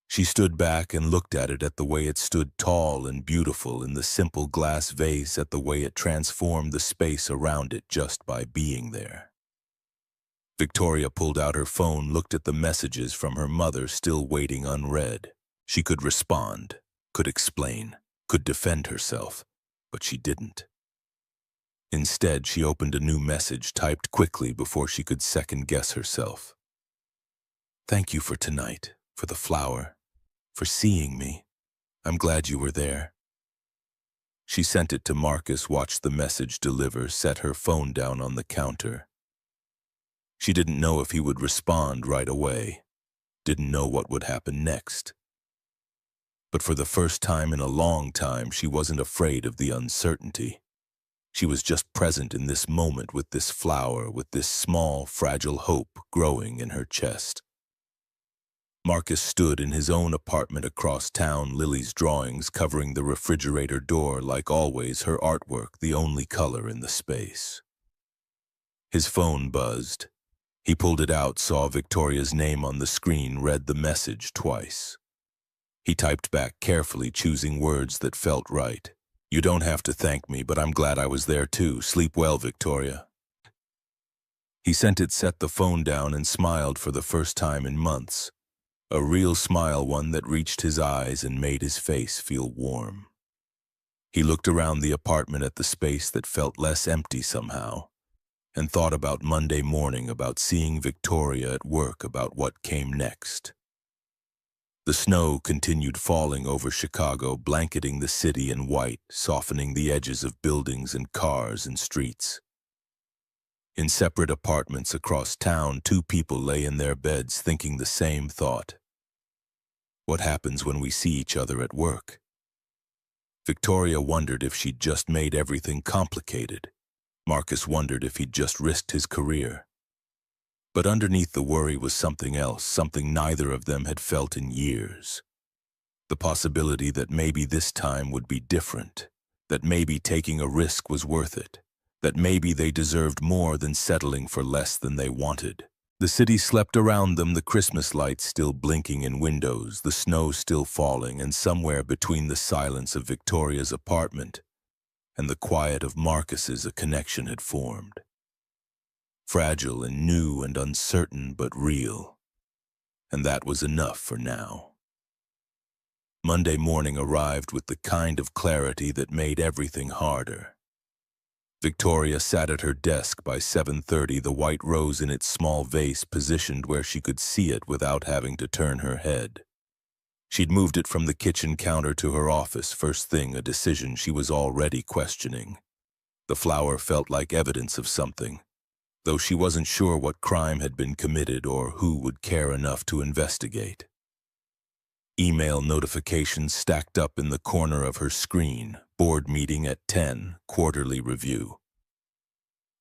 She stood back and looked at it, at the way it stood tall and beautiful in the simple glass vase, at the way it transformed the space around it just by being there. Victoria pulled out her phone, looked at the messages from her mother still waiting unread. She could respond, could explain, could defend herself. But she didn't. Instead, she opened a new message, typed quickly before she could second-guess herself. "Thank you for tonight, for the flower, for seeing me. I'm glad you were there." She sent it to Marcus, watched the message deliver, set her phone down on the counter. She didn't know if he would respond right away, didn't know what would happen next. But for the first time in a long time, she wasn't afraid of the uncertainty. She was just present in this moment with this flower, with this small, fragile hope growing in her chest. Marcus stood in his own apartment across town, Lily's drawings covering the refrigerator door, like always, her artwork the only color in the space. His phone buzzed. He pulled it out, saw Victoria's name on the screen, read the message twice. He typed back carefully, choosing words that felt right. "You don't have to thank me, but I'm glad I was there too. Sleep well, Victoria." He sent it, set the phone down, and smiled for the first time in months. A real smile, one that reached his eyes and made his face feel warm. He looked around the apartment at the space that felt less empty somehow, and thought about Monday morning, about seeing Victoria at work, about what came next. The snow continued falling over Chicago, blanketing the city in white, softening the edges of buildings and cars and streets. In separate apartments across town, 2 people lay in their beds thinking the same thought. What happens when we see each other at work? Victoria wondered if she'd just made everything complicated. Marcus wondered if he'd just risked his career. But underneath the worry was something else, something neither of them had felt in years. The possibility that maybe this time would be different, that maybe taking a risk was worth it, that maybe they deserved more than settling for less than they wanted. The city slept around them, the Christmas lights still blinking in windows, the snow still falling, and somewhere between the silence of Victoria's apartment and the quiet of Marcus's, a connection had formed. Fragile and new and uncertain, but real. And that was enough for now. Monday morning arrived with the kind of clarity that made everything harder. Victoria sat at her desk by 7:30, the white rose in its small vase positioned where she could see it without having to turn her head. She'd moved it from the kitchen counter to her office first thing, a decision she was already questioning. The flower felt like evidence of something, though she wasn't sure what crime had been committed or who would care enough to investigate. Email notifications stacked up in the corner of her screen. Board meeting at 10, quarterly review.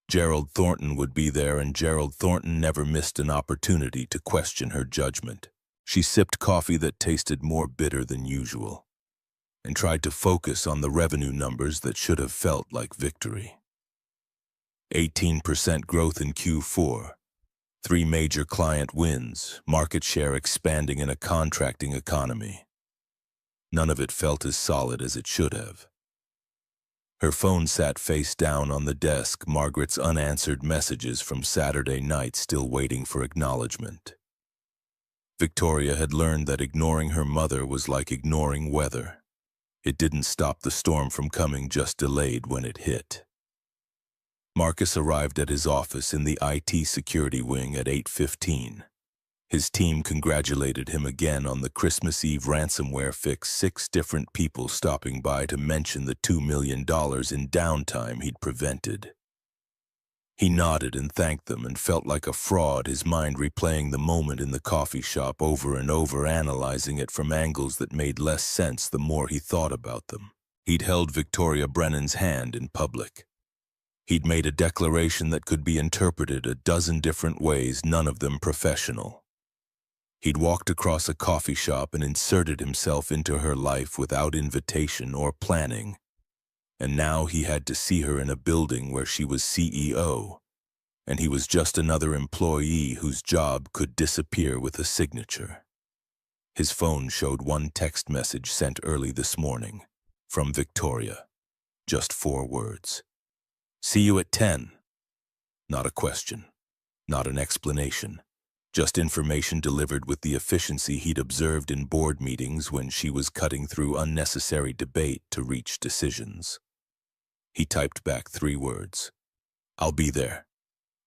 Gerald Thornton would be there, and Gerald Thornton never missed an opportunity to question her judgment. She sipped coffee that tasted more bitter than usual. and tried to focus on the revenue numbers that should have felt like victory. 18% growth in Q4, 3 major client wins, market share expanding in a contracting economy. None of it felt as solid as it should have. Her phone sat face down on the desk, Margaret's unanswered messages from Saturday night still waiting for acknowledgement. Victoria had learned that ignoring her mother was like ignoring weather. It didn't stop the storm from coming, just delayed when it hit. Marcus arrived at his office in the IT security wing at 8:15. His team congratulated him again on the Christmas Eve ransomware fix, 6 different people stopping by to mention the $2 million in downtime he'd prevented. He nodded and thanked them and felt like a fraud, his mind replaying the moment in the coffee shop over and over, analyzing it from angles that made less sense the more he thought about them. He'd held Victoria Brennan's hand in public. He'd made a declaration that could be interpreted a dozen different ways, none of them professional. He'd walked across a coffee shop and inserted himself into her life without invitation or planning. And now he had to see her in a building where she was CEO, and he was just another employee whose job could disappear with a signature. His phone showed one text message sent early this morning, from Victoria. Just 4 words. "See you at 10. Not a question, not an explanation, just information delivered with the efficiency he'd observed in board meetings when she was cutting through unnecessary debate to reach decisions. He typed back 3 words, "I'll be there,"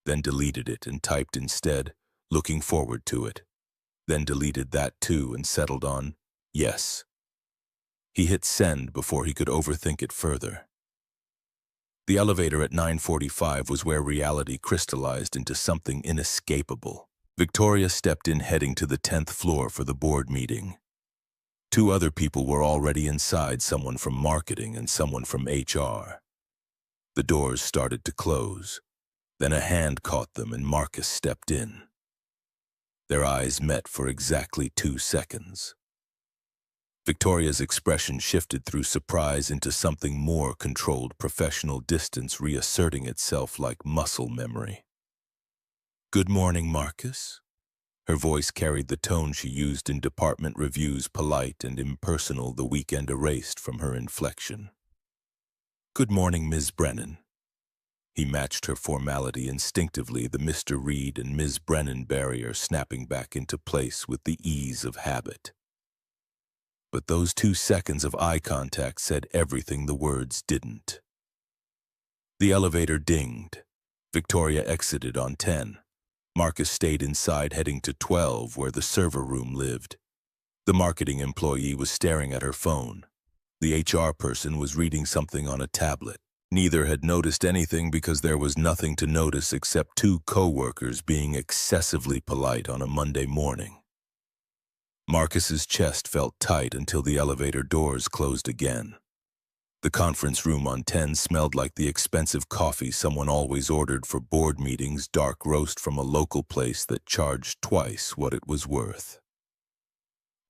then deleted it and typed instead, "Looking forward to it," then deleted that too and settled on, "Yes." He hit send before he could overthink it further. The elevator at 9:45 was where reality crystallized into something inescapable. Victoria stepped in, heading to the 10th floor for the board meeting. 2 other people were already inside, someone from marketing and someone from HR. The doors started to close. Then a hand caught them and Marcus stepped in. Their eyes met for exactly 2 seconds. Victoria's expression shifted through surprise into something more controlled, professional distance reasserting itself like muscle memory. "Good morning, Marcus." Her voice carried the tone she used in department reviews, polite and impersonal, the weekend erased from her inflection. "Good morning, Ms. Brennan." He matched her formality instinctively, the Mr. Reed and Ms. Brennan barrier snapping back into place with the ease of habit. But those 2 seconds of eye contact said everything the words didn't. The elevator dinged. Victoria exited on 10. Marcus stayed inside, heading to 12, where the server room lived. The marketing employee was staring at her phone. The HR person was reading something on a tablet. Neither had noticed anything because there was nothing to notice except 2 co-workers being excessively polite on a Monday morning. Marcus's chest felt tight until the elevator doors closed again. The conference room on 10 smelled like the expensive coffee someone always ordered for board meetings, dark roast from a local place that charged twice what it was worth.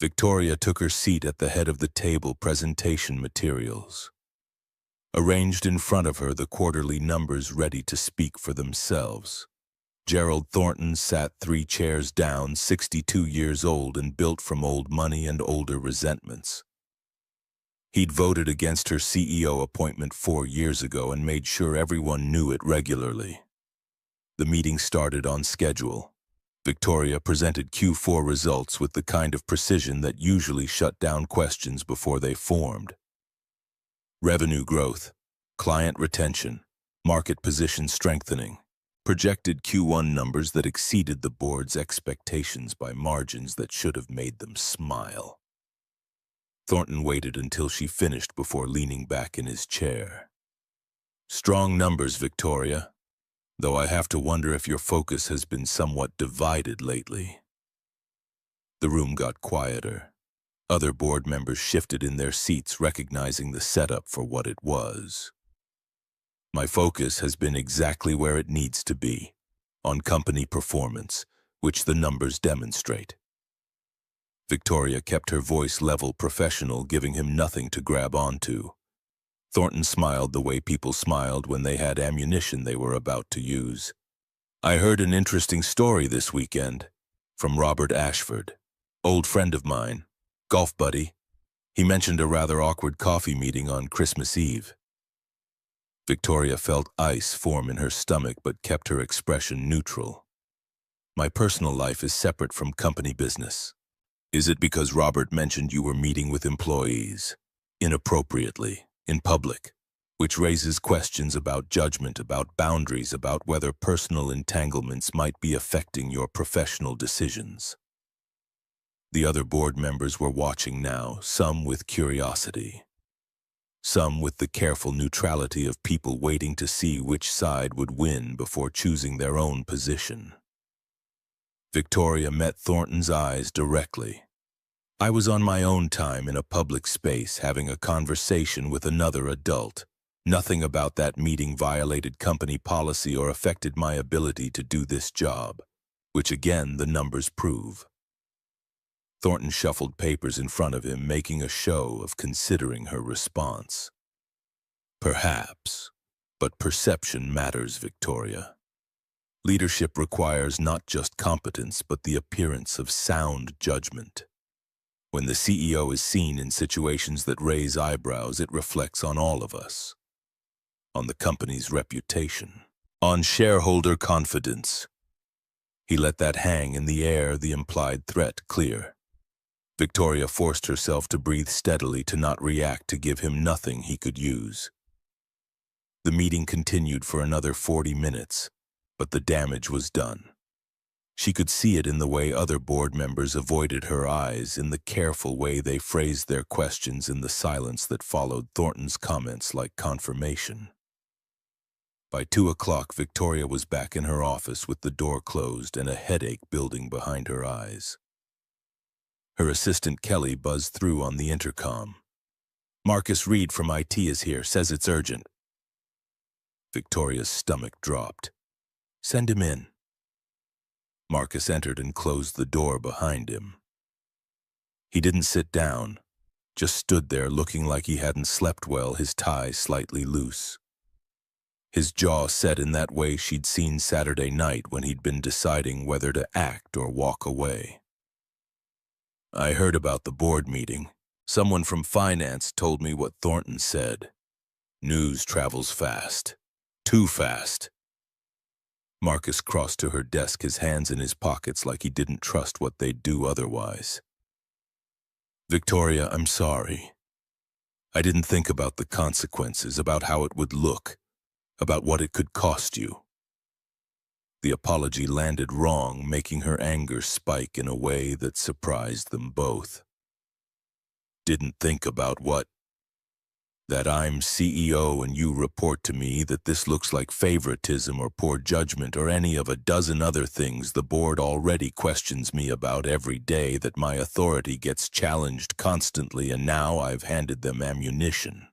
Victoria took her seat at the head of the table, presentation materials. Arranged in front of her, the quarterly numbers ready to speak for themselves. Gerald Thornton sat 3 chairs down, 62 years old and built from old money and older resentments. He'd voted against her CEO appointment 4 years ago and made sure everyone knew it regularly. The meeting started on schedule. Victoria presented Q4 results with the kind of precision that usually shut down questions before they formed. Revenue growth, client retention, market position strengthening, projected Q1 numbers that exceeded the board's expectations by margins that should have made them smile. Thornton waited until she finished before leaning back in his chair. "Strong numbers, Victoria, though I have to wonder if your focus has been somewhat divided lately." The room got quieter. Other board members shifted in their seats, recognizing the setup for what it was. "My focus has been exactly where it needs to be, on company performance, which the numbers demonstrate." Victoria kept her voice level, professional, giving him nothing to grab onto. Thornton smiled the way people smiled when they had ammunition they were about to use. I heard an interesting story this weekend from Robert Ashford, old friend of mine, golf buddy. He mentioned a rather awkward coffee meeting on Christmas Eve. Victoria felt ice form in her stomach but kept her expression neutral. My personal life is separate from company business. Is it because Robert mentioned you were meeting with employees inappropriately, in public, which raises questions about judgment, about boundaries, about whether personal entanglements might be affecting your professional decisions? The other board members were watching now, some with curiosity, some with the careful neutrality of people waiting to see which side would win before choosing their own position. Victoria met Thornton's eyes directly. I was on my own time in a public space having a conversation with another adult. Nothing about that meeting violated company policy or affected my ability to do this job, which again the numbers prove. Thornton shuffled papers in front of him, making a show of considering her response. Perhaps, but perception matters, Victoria. Leadership requires not just competence, but the appearance of sound judgment. When the CEO is seen in situations that raise eyebrows, it reflects on all of us, on the company's reputation, on shareholder confidence. He let that hang in the air, the implied threat clear. Victoria forced herself to breathe steadily, to not react, to give him nothing he could use. The meeting continued for another 40 minutes, but the damage was done. She could see it in the way other board members avoided her eyes, in the careful way they phrased their questions, in the silence that followed Thornton's comments like confirmation. By 2 o'clock, Victoria was back in her office with the door closed and a headache building behind her eyes. Her assistant Kelly buzzed through on the intercom. "Marcus Reed from IT is here, says it's urgent." Victoria's stomach dropped. "Send him in." Marcus entered and closed the door behind him. He didn't sit down, just stood there looking like he hadn't slept well, his tie slightly loose. His jaw set in that way she'd seen Saturday night when he'd been deciding whether to act or walk away. "I heard about the board meeting. Someone from finance told me what Thornton said. News travels fast. Too fast." Marcus crossed to her desk, his hands in his pockets like he didn't trust what they'd do otherwise. "Victoria, I'm sorry. I didn't think about the consequences, about how it would look, about what it could cost you." The apology landed wrong, making her anger spike in a way that surprised them both. "Didn't think about what? That I'm CEO and you report to me, that this looks like favoritism or poor judgment or any of a dozen other things the board already questions me about every day, that my authority gets challenged constantly, and now I've handed them ammunition."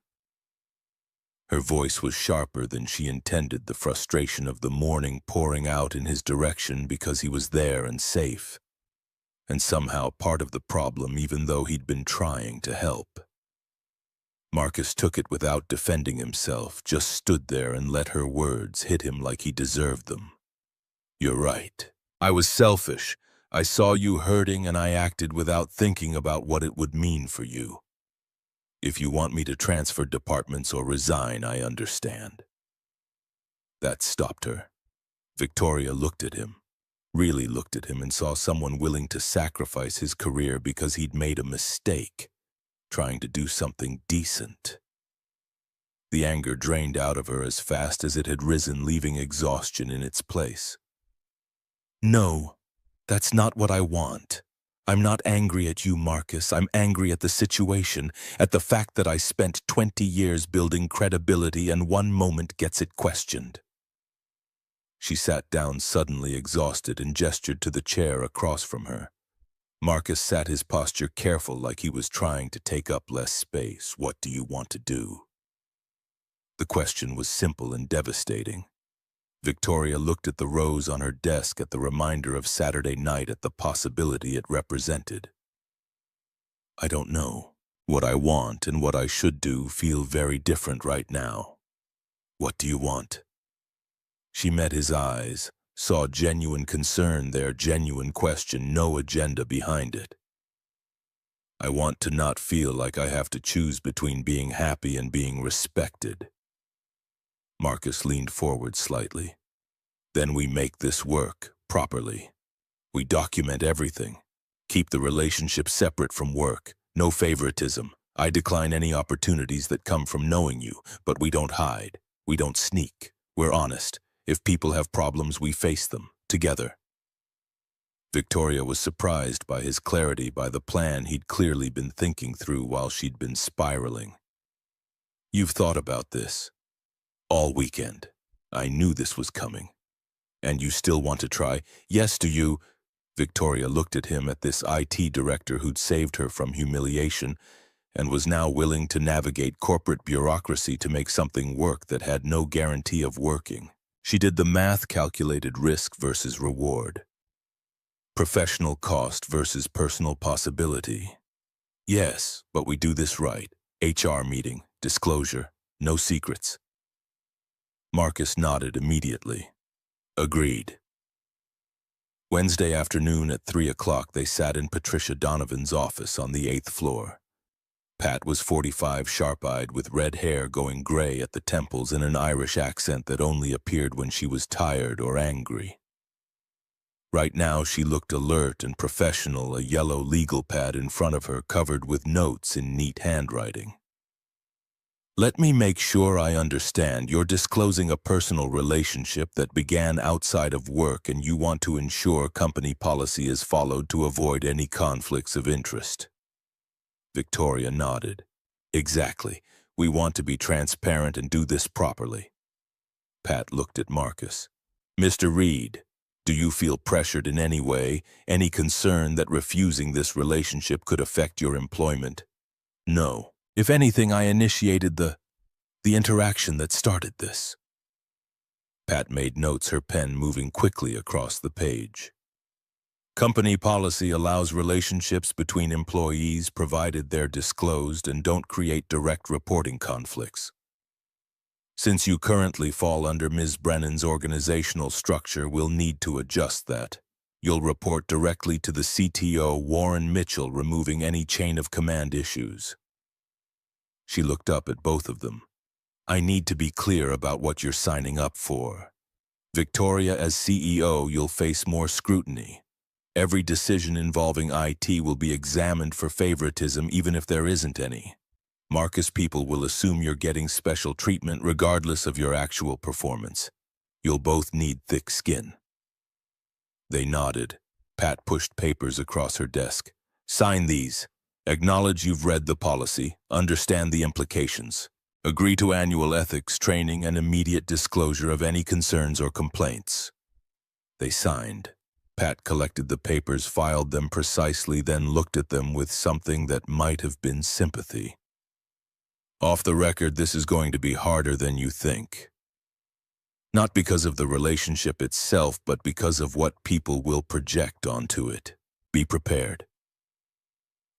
Her voice was sharper than she intended, the frustration of the morning pouring out in his direction because he was there and safe, and somehow part of the problem even though he'd been trying to help. Marcus took it without defending himself, just stood there and let her words hit him like he deserved them. "You're right. I was selfish. I saw you hurting and I acted without thinking about what it would mean for you. If you want me to transfer departments or resign, I understand." That stopped her. Victoria looked at him, really looked at him, and saw someone willing to sacrifice his career because he'd made a mistake, trying to do something decent. The anger drained out of her as fast as it had risen, leaving exhaustion in its place. "No, that's not what I want. I'm not angry at you, Marcus. I'm angry at the situation, at the fact that I spent 20 years building credibility and one moment gets it questioned." She sat down suddenly, exhausted, and gestured to the chair across from her. Marcus sat, his posture careful, like he was trying to take up less space. "What do you want to do?" The question was simple and devastating. Victoria looked at the rose on her desk, at the reminder of Saturday night, at the possibility it represented. I don't know. What I want and what I should do feel very different right now. What do you want? She met his eyes, saw genuine concern there, genuine question, no agenda behind it. I want to not feel like I have to choose between being happy and being respected. Marcus leaned forward slightly. Then we make this work, properly. We document everything. Keep the relationship separate from work. No favoritism. I decline any opportunities that come from knowing you, but we don't hide. We don't sneak. We're honest. If people have problems, we face them, together. Victoria was surprised by his clarity, by the plan he'd clearly been thinking through while she'd been spiraling. You've thought about this all weekend. I knew this was coming. And you still want to try? Yes, do you? Victoria looked at him, at this IT director who'd saved her from humiliation and was now willing to navigate corporate bureaucracy to make something work that had no guarantee of working. She did the math, calculated risk versus reward. Professional cost versus personal possibility. Yes, but we do this right. HR meeting, disclosure, no secrets. Marcus nodded immediately. Agreed. Wednesday afternoon at 3 o'clock, they sat in Patricia Donovan's office on the 8th floor. Pat was 45, sharp-eyed, with red hair going gray at the temples and an Irish accent that only appeared when she was tired or angry. Right now she looked alert and professional, a yellow legal pad in front of her covered with notes in neat handwriting. Let me make sure I understand. You're disclosing a personal relationship that began outside of work, and you want to ensure company policy is followed to avoid any conflicts of interest. Victoria nodded. Exactly. We want to be transparent and do this properly. Pat looked at Marcus. Mr. Reed, do you feel pressured in any way, any concern that refusing this relationship could affect your employment? No. If anything, I initiated the interaction that started this. Pat made notes, her pen moving quickly across the page. Company policy allows relationships between employees provided they're disclosed and don't create direct reporting conflicts. Since you currently fall under Ms. Brennan's organizational structure, we'll need to adjust that. You'll report directly to the CTO, Warren Mitchell, removing any chain of command issues. She looked up at both of them. I need to be clear about what you're signing up for. Victoria, as CEO, you'll face more scrutiny. Every decision involving IT will be examined for favoritism, even if there isn't any. Marcus people will assume you're getting special treatment regardless of your actual performance. You'll both need thick skin. They nodded. Pat pushed papers across her desk. Sign these. Acknowledge you've read the policy, understand the implications. Agree to annual ethics training and immediate disclosure of any concerns or complaints. They signed. Pat collected the papers, filed them precisely, then looked at them with something that might have been sympathy. Off the record, this is going to be harder than you think. Not because of the relationship itself, but because of what people will project onto it. Be prepared.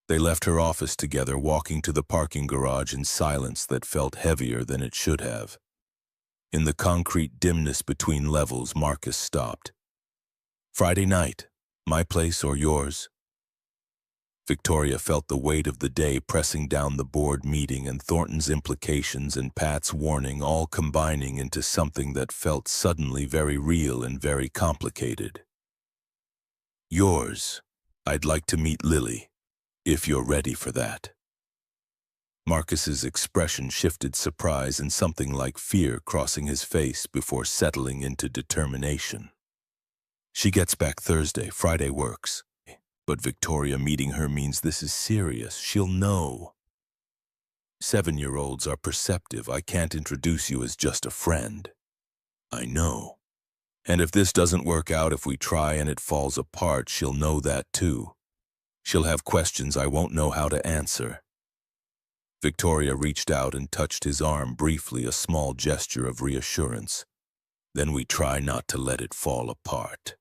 They left her office together, walking to the parking garage in silence that felt heavier than it should have. In the concrete dimness between levels, Marcus stopped. Friday night, my place or yours? Victoria felt the weight of the day pressing down the board meeting and Thornton's implications and Pat's warning all combining into something that felt suddenly very real and very complicated. Yours. I'd like to meet Lily. If you're ready for that. Marcus's expression shifted, surprise and something like fear crossing his face before settling into determination. She gets back Thursday, Friday works. But Victoria meeting her means this is serious. She'll know. 7-year-olds are perceptive. I can't introduce you as just a friend. I know. And if this doesn't work out, if we try and it falls apart, she'll know that too. She'll have questions I won't know how to answer. Victoria reached out and touched his arm briefly, a small gesture of reassurance. Then we try not to let it fall apart.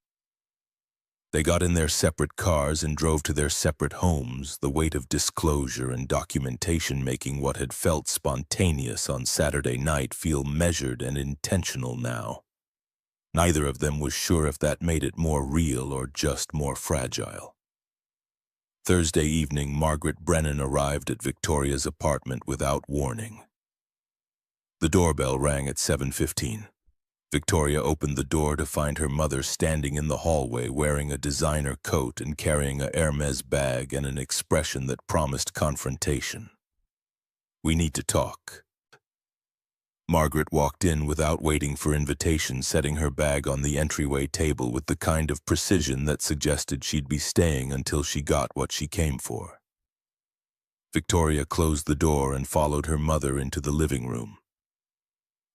They got in their separate cars and drove to their separate homes, the weight of disclosure and documentation making what had felt spontaneous on Saturday night feel measured and intentional now. Neither of them was sure if that made it more real or just more fragile. Thursday evening, Margaret Brennan arrived at Victoria's apartment without warning. The doorbell rang at 7:15. Victoria opened the door to find her mother standing in the hallway wearing a designer coat and carrying a Hermes bag and an expression that promised confrontation. "We need to talk." Margaret walked in without waiting for invitation, setting her bag on the entryway table with the kind of precision that suggested she'd be staying until she got what she came for. Victoria closed the door and followed her mother into the living room.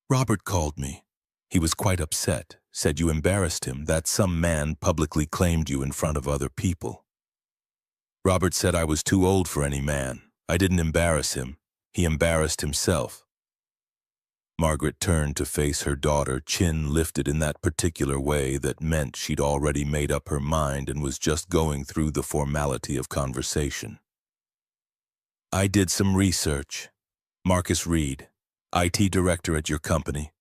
"Robert called me. He was quite upset, said you embarrassed him, that some man publicly claimed you in front of other people. Robert said I was too old for any man. I didn't embarrass him. He embarrassed himself." Margaret turned to face her daughter, chin lifted in that particular way that meant she'd already made up her mind and was just going through the formality of conversation. "I did some research. Marcus Reed, IT director at your company.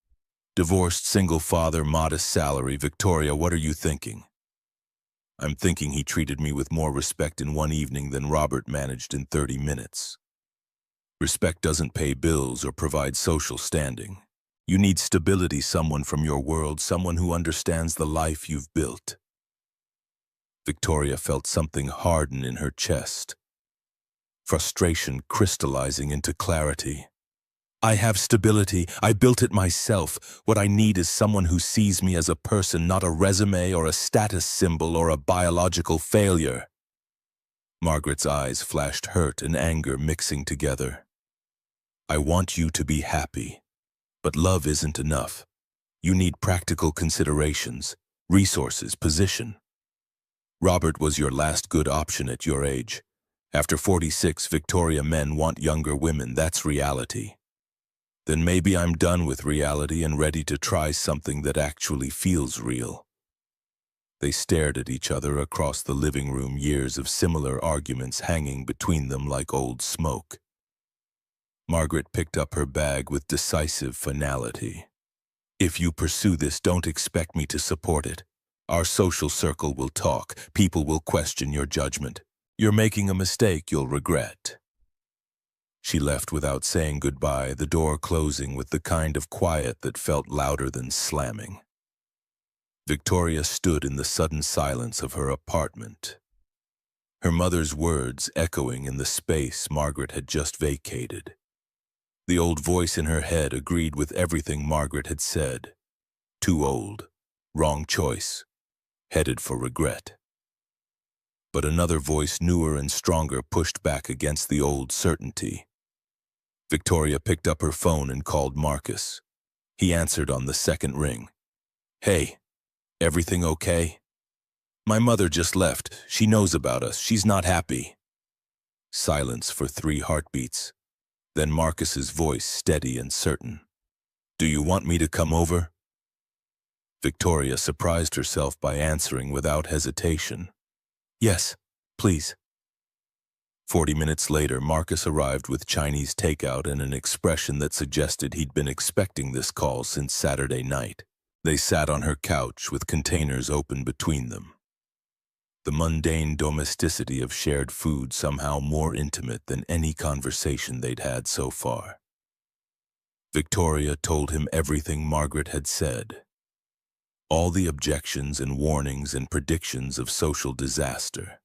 Divorced, single father, modest salary. Victoria, what are you thinking?" "I'm thinking he treated me with more respect in one evening than Robert managed in 30 minutes. Respect doesn't pay bills or provide social standing. You need stability, someone from your world, someone who understands the life you've built." Victoria felt something harden in her chest, frustration crystallizing into clarity. "I have stability. I built it myself. What I need is someone who sees me as a person, not a resume or a status symbol or a biological failure." Margaret's eyes flashed hurt and anger mixing together. "I want you to be happy, but love isn't enough. You need practical considerations, resources, position. Robert was your last good option at your age. After 46, Victoria men want younger women. That's reality. Then maybe I'm done with reality and ready to try something that actually feels real." They stared at each other across the living room, years of similar arguments hanging between them like old smoke. Margaret picked up her bag with decisive finality. "If you pursue this, don't expect me to support it. Our social circle will talk. People will question your judgment. You're making a mistake you'll regret." She left without saying goodbye, the door closing with the kind of quiet that felt louder than slamming. Victoria stood in the sudden silence of her apartment, her mother's words echoing in the space Margaret had just vacated. The old voice in her head agreed with everything Margaret had said. Too old, wrong choice, headed for regret. But another voice, newer and stronger, pushed back against the old certainty. Victoria picked up her phone and called Marcus. He answered on the second ring. "Hey, everything okay? My mother just left. She knows about us. She's not happy." Silence for 3 heartbeats. Then Marcus's voice, steady and certain. "Do you want me to come over?" Victoria surprised herself by answering without hesitation. "Yes, please." 40 minutes later, Marcus arrived with Chinese takeout and an expression that suggested he'd been expecting this call since Saturday night. They sat on her couch with containers open between them. The mundane domesticity of shared food somehow more intimate than any conversation they'd had so far. Victoria told him everything Margaret had said. All the objections and warnings and predictions of social disaster.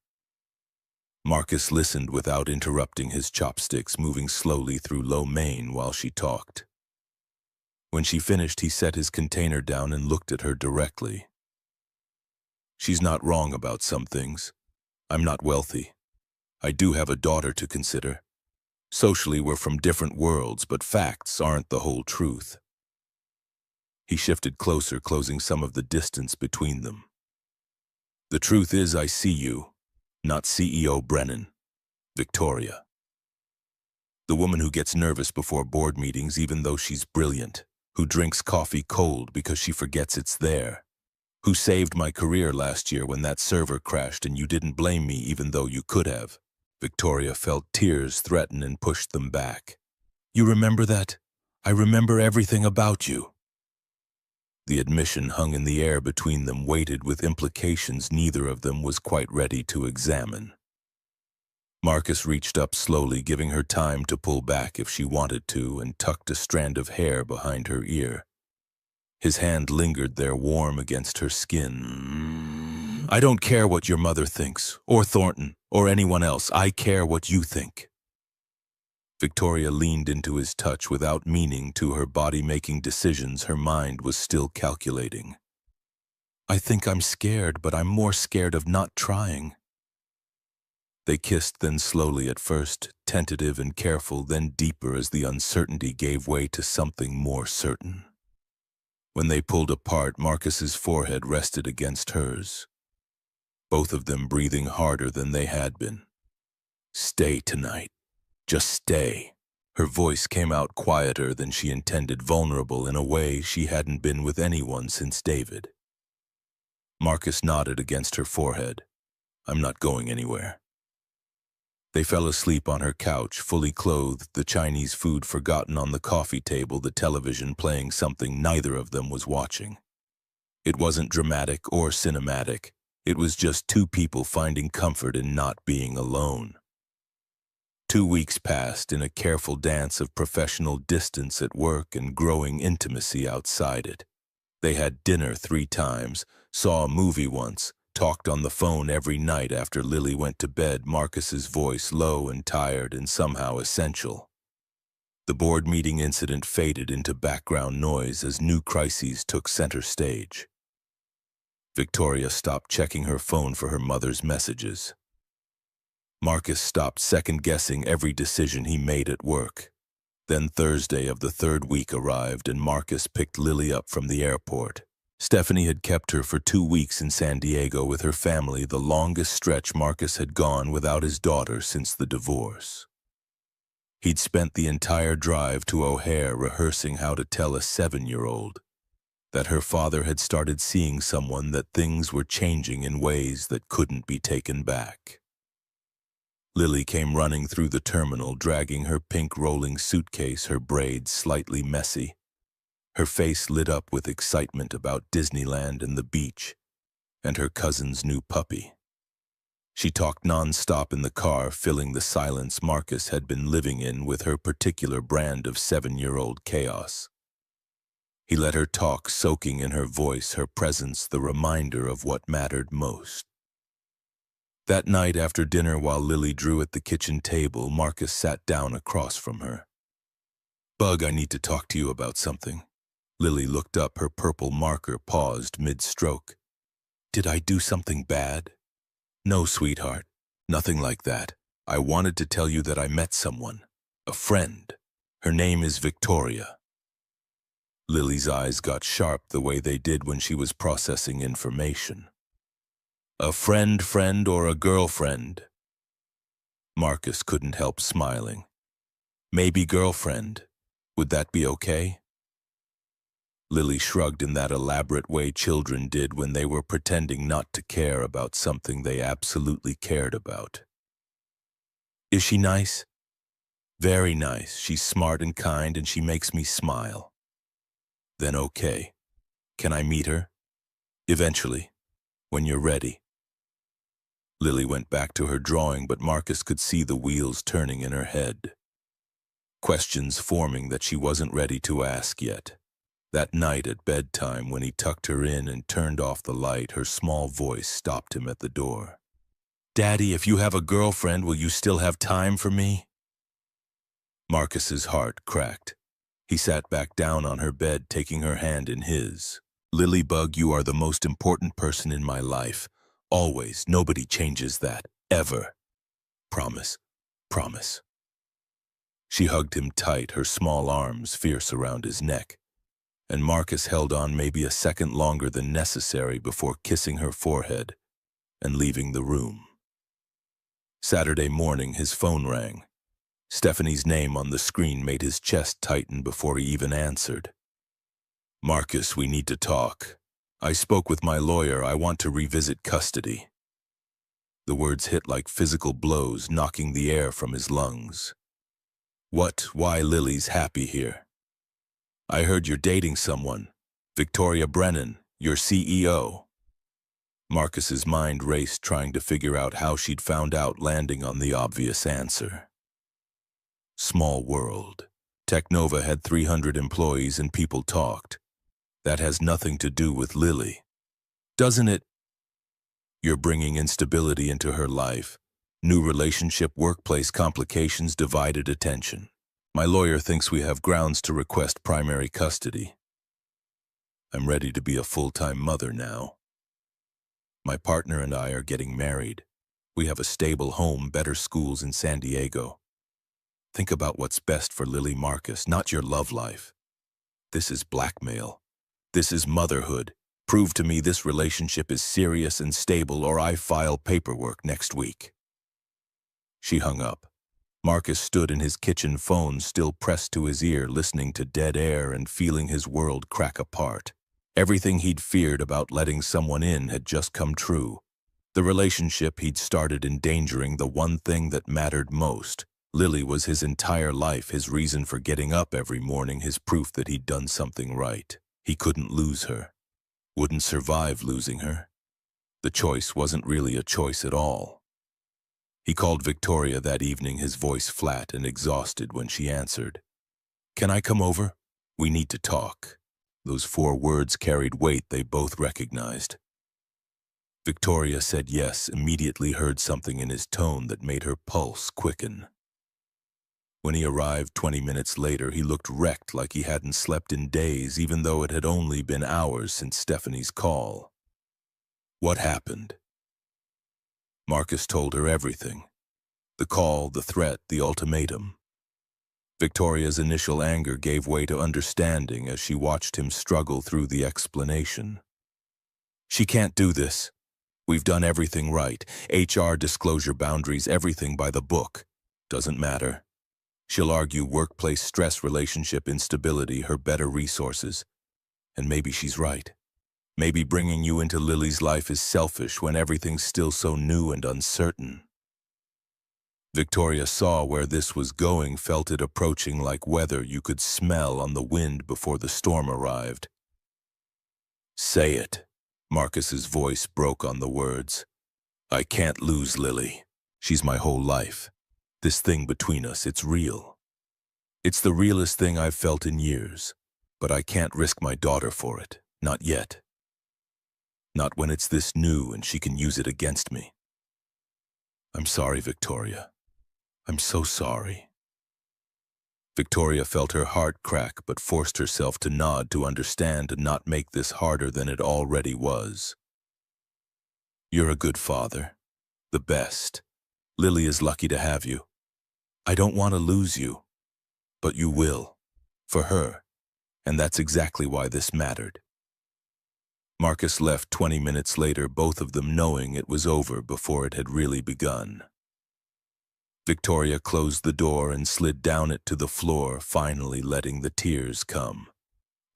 Marcus listened without interrupting his chopsticks, moving slowly through lo mein while she talked. When she finished, he set his container down and looked at her directly. "She's not wrong about some things. I'm not wealthy. I do have a daughter to consider. Socially, we're from different worlds, but facts aren't the whole truth." He shifted closer, closing some of the distance between them. "The truth is, I see you, not CEO Brennan. Victoria. The woman who gets nervous before board meetings even though she's brilliant, who drinks coffee cold because she forgets it's there, Who saved my career last year when that server crashed and you didn't blame me even though you could have. Victoria felt tears threaten and pushed them back. You remember that? I remember everything about you. The admission hung in the air between them, weighted with implications neither of them was quite ready to examine. Marcus reached up slowly, giving her time to pull back if she wanted to, and tucked a strand of hair behind her ear. His hand lingered there, warm against her skin. I don't care what your mother thinks, or Thornton, or anyone else. I care what you think. Victoria leaned into his touch without meaning to, her body making decisions her mind was still calculating. I think I'm scared, but I'm more scared of not trying. They kissed, then slowly at first, tentative and careful, then deeper as the uncertainty gave way to something more certain. When they pulled apart, Marcus's forehead rested against hers, both of them breathing harder than they had been. Stay tonight. Just stay. Her voice came out quieter than she intended, vulnerable in a way she hadn't been with anyone since David. Marcus nodded against her forehead. I'm not going anywhere. They fell asleep on her couch, fully clothed, the Chinese food forgotten on the coffee table, the television playing something neither of them was watching. It wasn't dramatic or cinematic. It was just two people finding comfort in not being alone. 2 weeks passed in a careful dance of professional distance at work and growing intimacy outside it. They had dinner 3 times, saw a movie once, talked on the phone every night after Lily went to bed, Marcus's voice low and tired and somehow essential. The board meeting incident faded into background noise as new crises took center stage. Victoria stopped checking her phone for her mother's messages. Marcus stopped second-guessing every decision he made at work. Then Thursday of the 3rd week arrived and Marcus picked Lily up from the airport. Stephanie had kept her for 2 weeks in San Diego with her family, the longest stretch Marcus had gone without his daughter since the divorce. He'd spent the entire drive to O'Hare rehearsing how to tell a 7-year-old that her father had started seeing someone, that things were changing in ways that couldn't be taken back. Lily came running through the terminal, dragging her pink rolling suitcase, her braids slightly messy. Her face lit up with excitement about Disneyland and the beach, and her cousin's new puppy. She talked non-stop in the car, filling the silence Marcus had been living in with her particular brand of 7-year-old chaos. He let her talk, soaking in her voice, her presence, the reminder of what mattered most. That night after dinner, while Lily drew at the kitchen table, Marcus sat down across from her. Bug, I need to talk to you about something. Lily looked up, her purple marker paused mid-stroke. Did I do something bad? No, sweetheart, nothing like that. I wanted to tell you that I met someone, a friend. Her name is Victoria. Lily's eyes got sharp the way they did when she was processing information. A friend or a girlfriend? Marcus couldn't help smiling. Maybe girlfriend. Would that be okay? Lily shrugged in that elaborate way children did when they were pretending not to care about something they absolutely cared about. Is she nice? Very nice. She's smart and kind and she makes me smile. Then okay. Can I meet her? Eventually, when you're ready. Lily went back to her drawing, but Marcus could see the wheels turning in her head. Questions forming that she wasn't ready to ask yet. That night at bedtime, when he tucked her in and turned off the light, her small voice stopped him at the door. Daddy, if you have a girlfriend, will you still have time for me? Marcus's heart cracked. He sat back down on her bed, taking her hand in his. Lily Bug, you are the most important person in my life. Always. Nobody changes that. Ever. Promise. Promise. She hugged him tight, her small arms fierce around his neck. And Marcus held on maybe a second longer than necessary before kissing her forehead and leaving the room. Saturday morning, his phone rang. Stephanie's name on the screen made his chest tighten before he even answered. Marcus, we need to talk. I spoke with my lawyer. I want to revisit custody. The words hit like physical blows, knocking the air from his lungs. What? Why Lily's happy here? I heard you're dating someone. Victoria Brennan, your CEO. Marcus's mind raced, trying to figure out how she'd found out, landing on the obvious answer. Small world. Technova had 300 employees and people talked. That has nothing to do with Lily. Doesn't it? You're bringing instability into her life. New relationship, workplace complications, divided attention. My lawyer thinks we have grounds to request primary custody. I'm ready to be a full-time mother now. My partner and I are getting married. We have a stable home, better schools in San Diego. Think about what's best for Lily, Marcus, not your love life. This is blackmail. This is motherhood. Prove to me this relationship is serious and stable, or I file paperwork next week. She hung up. Marcus stood in his kitchen, phone still pressed to his ear, listening to dead air and feeling his world crack apart. Everything he'd feared about letting someone in had just come true. The relationship he'd started endangering the one thing that mattered most. Lily was his entire life, his reason for getting up every morning, his proof that he'd done something right. He couldn't lose her. Wouldn't survive losing her. The choice wasn't really a choice at all. He called Victoria that evening, his voice flat and exhausted when she answered. Can I come over? We need to talk. Those 4 words carried weight they both recognized. Victoria said yes, immediately heard something in his tone that made her pulse quicken. When he arrived 20 minutes later, he looked wrecked, like he hadn't slept in days, even though it had only been hours since Stephanie's call. What happened? Marcus told her everything. The call, the threat, the ultimatum. Victoria's initial anger gave way to understanding as she watched him struggle through the explanation. She can't do this. We've done everything right. HR, disclosure boundaries, everything by the book. Doesn't matter. She'll argue workplace stress, relationship instability, her better resources. And maybe she's right. Maybe bringing you into Lily's life is selfish when everything's still so new and uncertain. Victoria saw where this was going, felt it approaching like weather you could smell on the wind before the storm arrived. Say it. Marcus's voice broke on the words. I can't lose Lily. She's my whole life. This thing between us, it's real. It's the realest thing I've felt in years, but I can't risk my daughter for it. Not yet. Not when it's this new and she can use it against me. I'm sorry, Victoria. I'm so sorry. Victoria felt her heart crack, but forced herself to nod, to understand and not make this harder than it already was. You're a good father. The best. Lily is lucky to have you. I don't want to lose you, but you will. For her. And that's exactly why this mattered. Marcus left 20 minutes later, both of them knowing it was over before it had really begun. Victoria closed the door and slid down it to the floor, finally letting the tears come.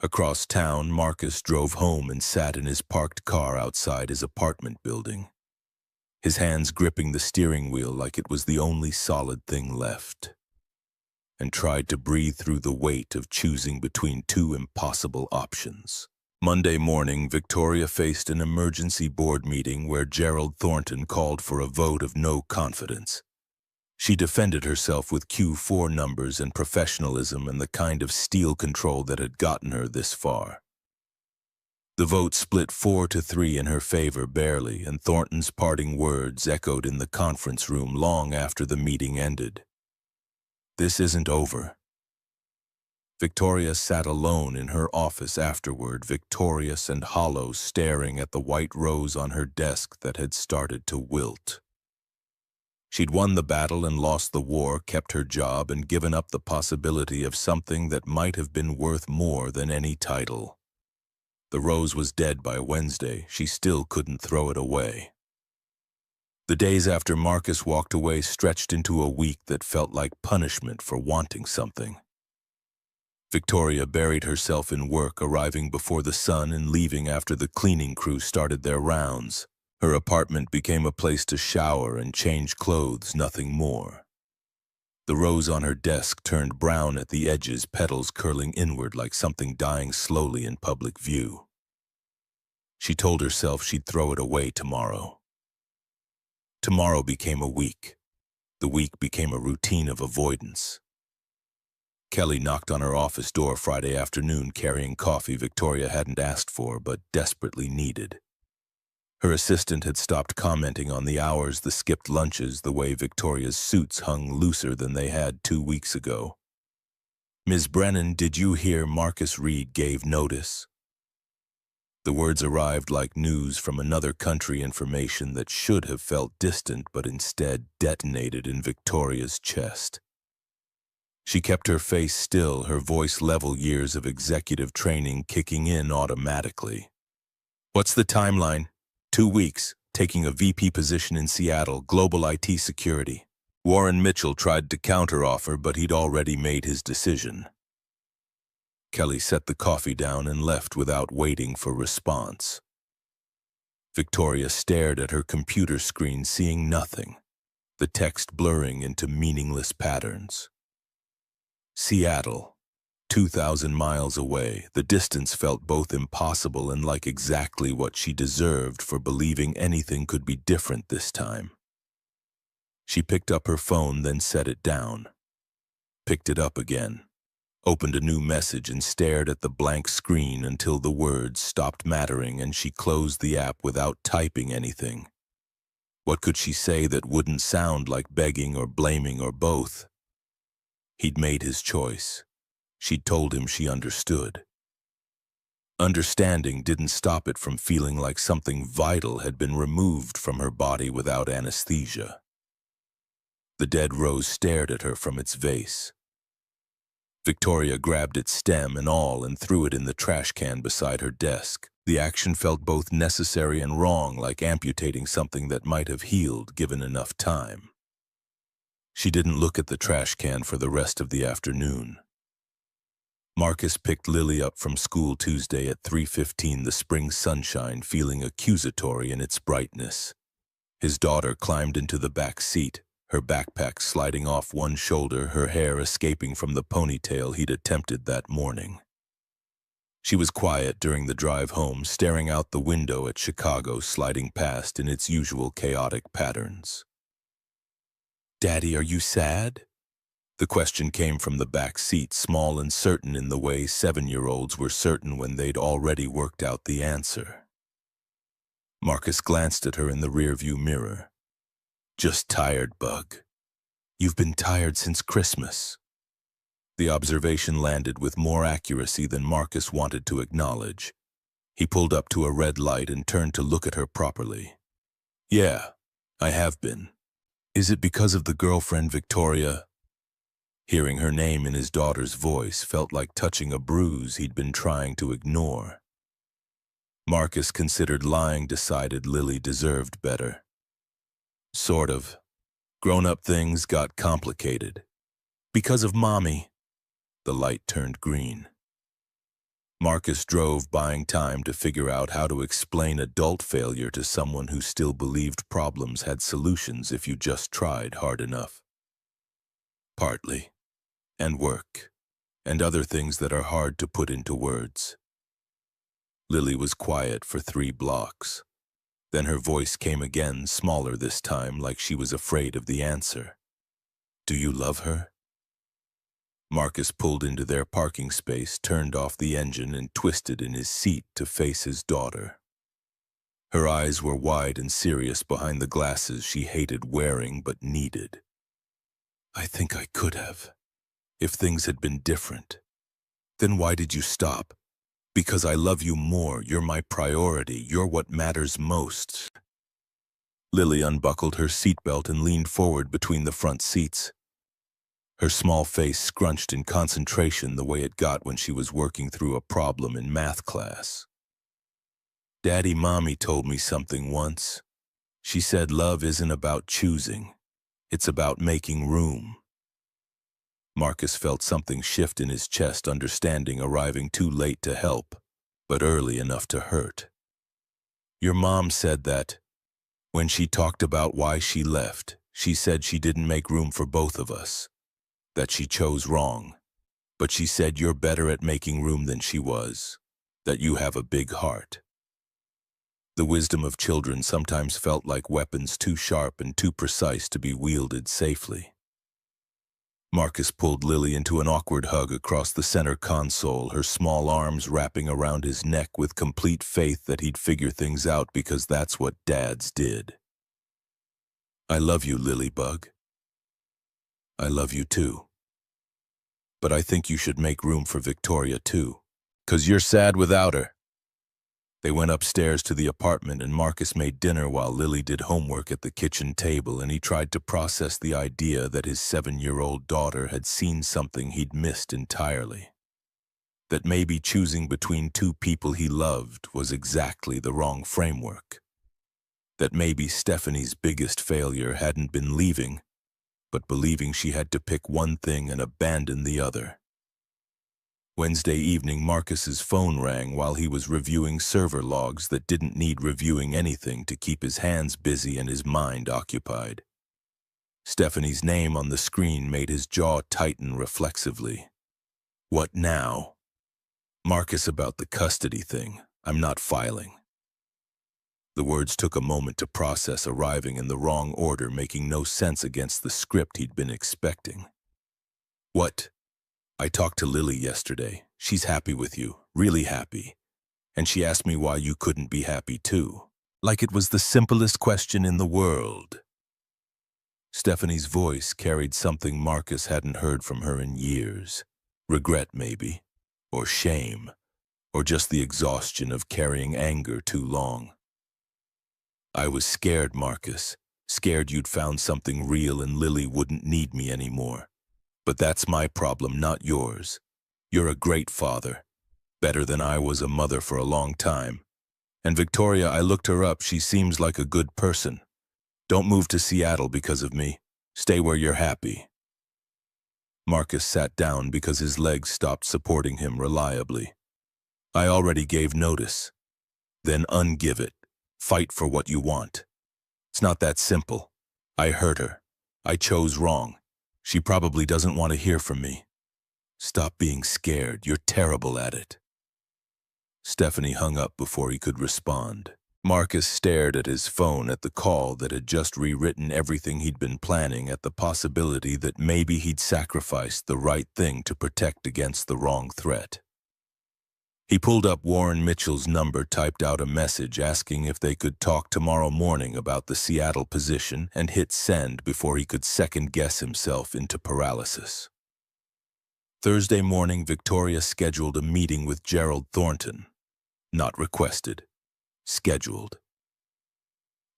Across town, Marcus drove home and sat in his parked car outside his apartment building, his hands gripping the steering wheel like it was the only solid thing left, and tried to breathe through the weight of choosing between 2 impossible options. Monday morning, Victoria faced an emergency board meeting where Gerald Thornton called for a vote of no confidence. She defended herself with Q4 numbers and professionalism and the kind of steel control that had gotten her this far. The vote split 4-3 in her favor, barely, and Thornton's parting words echoed in the conference room long after the meeting ended. This isn't over. Victoria sat alone in her office afterward, victorious and hollow, staring at the white rose on her desk that had started to wilt. She'd won the battle and lost the war, kept her job, and given up the possibility of something that might have been worth more than any title. The rose was dead by Wednesday. She still couldn't throw it away. The days after Marcus walked away stretched into a week that felt like punishment for wanting something. Victoria buried herself in work, arriving before the sun and leaving after the cleaning crew started their rounds. Her apartment became a place to shower and change clothes, nothing more. The rose on her desk turned brown at the edges, petals curling inward like something dying slowly in public view. She told herself she'd throw it away tomorrow. Tomorrow became a week. The week became a routine of avoidance. Kelly knocked on her office door Friday afternoon carrying coffee Victoria hadn't asked for but desperately needed. Her assistant had stopped commenting on the hours, the skipped lunches, the way Victoria's suits hung looser than they had 2 weeks ago. "Ms. Brennan, did you hear Marcus Reed gave notice?" The words arrived like news from another country, information that should have felt distant but instead detonated in Victoria's chest. She kept her face still, her voice level, years of executive training kicking in automatically. "What's the timeline?" 2 weeks, taking a VP position in Seattle, global IT security. Warren Mitchell tried to counteroffer, but he'd already made his decision. Kelly set the coffee down and left without waiting for response. Victoria stared at her computer screen, seeing nothing, the text blurring into meaningless patterns. Seattle, 2,000 miles away, the distance felt both impossible and like exactly what she deserved for believing anything could be different this time. She picked up her phone, then set it down. Picked it up again. Opened a new message and stared at the blank screen until the words stopped mattering and she closed the app without typing anything. What could she say that wouldn't sound like begging or blaming or both? He'd made his choice. She'd told him she understood. Understanding didn't stop it from feeling like something vital had been removed from her body without anesthesia. The dead rose stared at her from its vase. Victoria grabbed its stem and all and threw it in the trash can beside her desk. The action felt both necessary and wrong, like amputating something that might have healed given enough time. She didn't look at the trash can for the rest of the afternoon. Marcus picked Lily up from school Tuesday at 3:15, the spring sunshine feeling accusatory in its brightness. His daughter climbed into the back seat, her backpack sliding off one shoulder, her hair escaping from the ponytail he'd attempted that morning. She was quiet during the drive home, staring out the window at Chicago sliding past in its usual chaotic patterns. "Daddy, are you sad?" The question came from the back seat, small and certain in the way 7-year-olds were certain when they'd already worked out the answer. Marcus glanced at her in the rearview mirror. "Just tired, bug. You've been tired since Christmas." The observation landed with more accuracy than Marcus wanted to acknowledge. He pulled up to a red light and turned to look at her properly. "Yeah, I have been. Is it because of the girlfriend, Victoria?" Hearing her name in his daughter's voice felt like touching a bruise he'd been trying to ignore. Marcus considered lying, decided Lily deserved better. "Sort of. Grown-up things got complicated. Because of Mommy." The light turned green. Marcus drove, buying time to figure out how to explain adult failure to someone who still believed problems had solutions if you just tried hard enough. "Partly. And work. And other things that are hard to put into words." Lily was quiet for 3 blocks. Then her voice came again, smaller this time, like she was afraid of the answer. "Do you love her?" Marcus pulled into their parking space, turned off the engine, and twisted in his seat to face his daughter. Her eyes were wide and serious behind the glasses she hated wearing but needed. "I think I could have. If things had been different." "Then why did you stop?" "Because I love you more. You're my priority. You're what matters most." Lily unbuckled her seatbelt and leaned forward between the front seats. Her small face scrunched in concentration the way it got when she was working through a problem in math class. "Daddy, Mommy told me something once. She said love isn't about choosing. It's about making room." Marcus felt something shift in his chest, understanding arriving too late to help, but early enough to hurt. Your mom said that when she talked about why she left, she said she didn't make room for both of us, that she chose wrong. But she said you're better at making room than she was, that you have a big heart. The wisdom of children sometimes felt like weapons too sharp and too precise to be wielded safely. Marcus pulled Lily into an awkward hug across the center console, her small arms wrapping around his neck with complete faith that he'd figure things out because that's what dads did. I love you, Lilybug. I love you too. But I think you should make room for Victoria too, 'cause you're sad without her. They went upstairs to the apartment and Marcus made dinner while Lily did homework at the kitchen table, and he tried to process the idea that his 7-year-old daughter had seen something he'd missed entirely. That maybe choosing between two people he loved was exactly the wrong framework. That maybe Stephanie's biggest failure hadn't been leaving, but believing she had to pick one thing and abandon the other. Wednesday evening, Marcus's phone rang while he was reviewing server logs that didn't need reviewing anything to keep his hands busy and his mind occupied. Stephanie's name on the screen made his jaw tighten reflexively. What now? Marcus, about the custody thing. I'm not filing. The words took a moment to process, arriving in the wrong order, making no sense against the script he'd been expecting. What? I talked to Lily yesterday. She's happy with you, really happy. And she asked me why you couldn't be happy too. Like it was the simplest question in the world. Stephanie's voice carried something Marcus hadn't heard from her in years. Regret, maybe. Or shame. Or just the exhaustion of carrying anger too long. I was scared, Marcus. Scared you'd found something real and Lily wouldn't need me anymore. But that's my problem, not yours. You're a great father. Better than I was a mother for a long time. And Victoria, I looked her up. She seems like a good person. Don't move to Seattle because of me. Stay where you're happy. Marcus sat down because his legs stopped supporting him reliably. I already gave notice. Then ungive it. Fight for what you want. It's not that simple. I hurt her. I chose wrong. She probably doesn't want to hear from me. Stop being scared. You're terrible at it. Stephanie hung up before he could respond. Marcus stared at his phone, at the call that had just rewritten everything he'd been planning, at the possibility that maybe he'd sacrificed the right thing to protect against the wrong threat. He pulled up Warren Mitchell's number, typed out a message asking if they could talk tomorrow morning about the Seattle position, and hit send before he could second-guess himself into paralysis. Thursday morning, Victoria scheduled a meeting with Gerald Thornton. Not requested. Scheduled.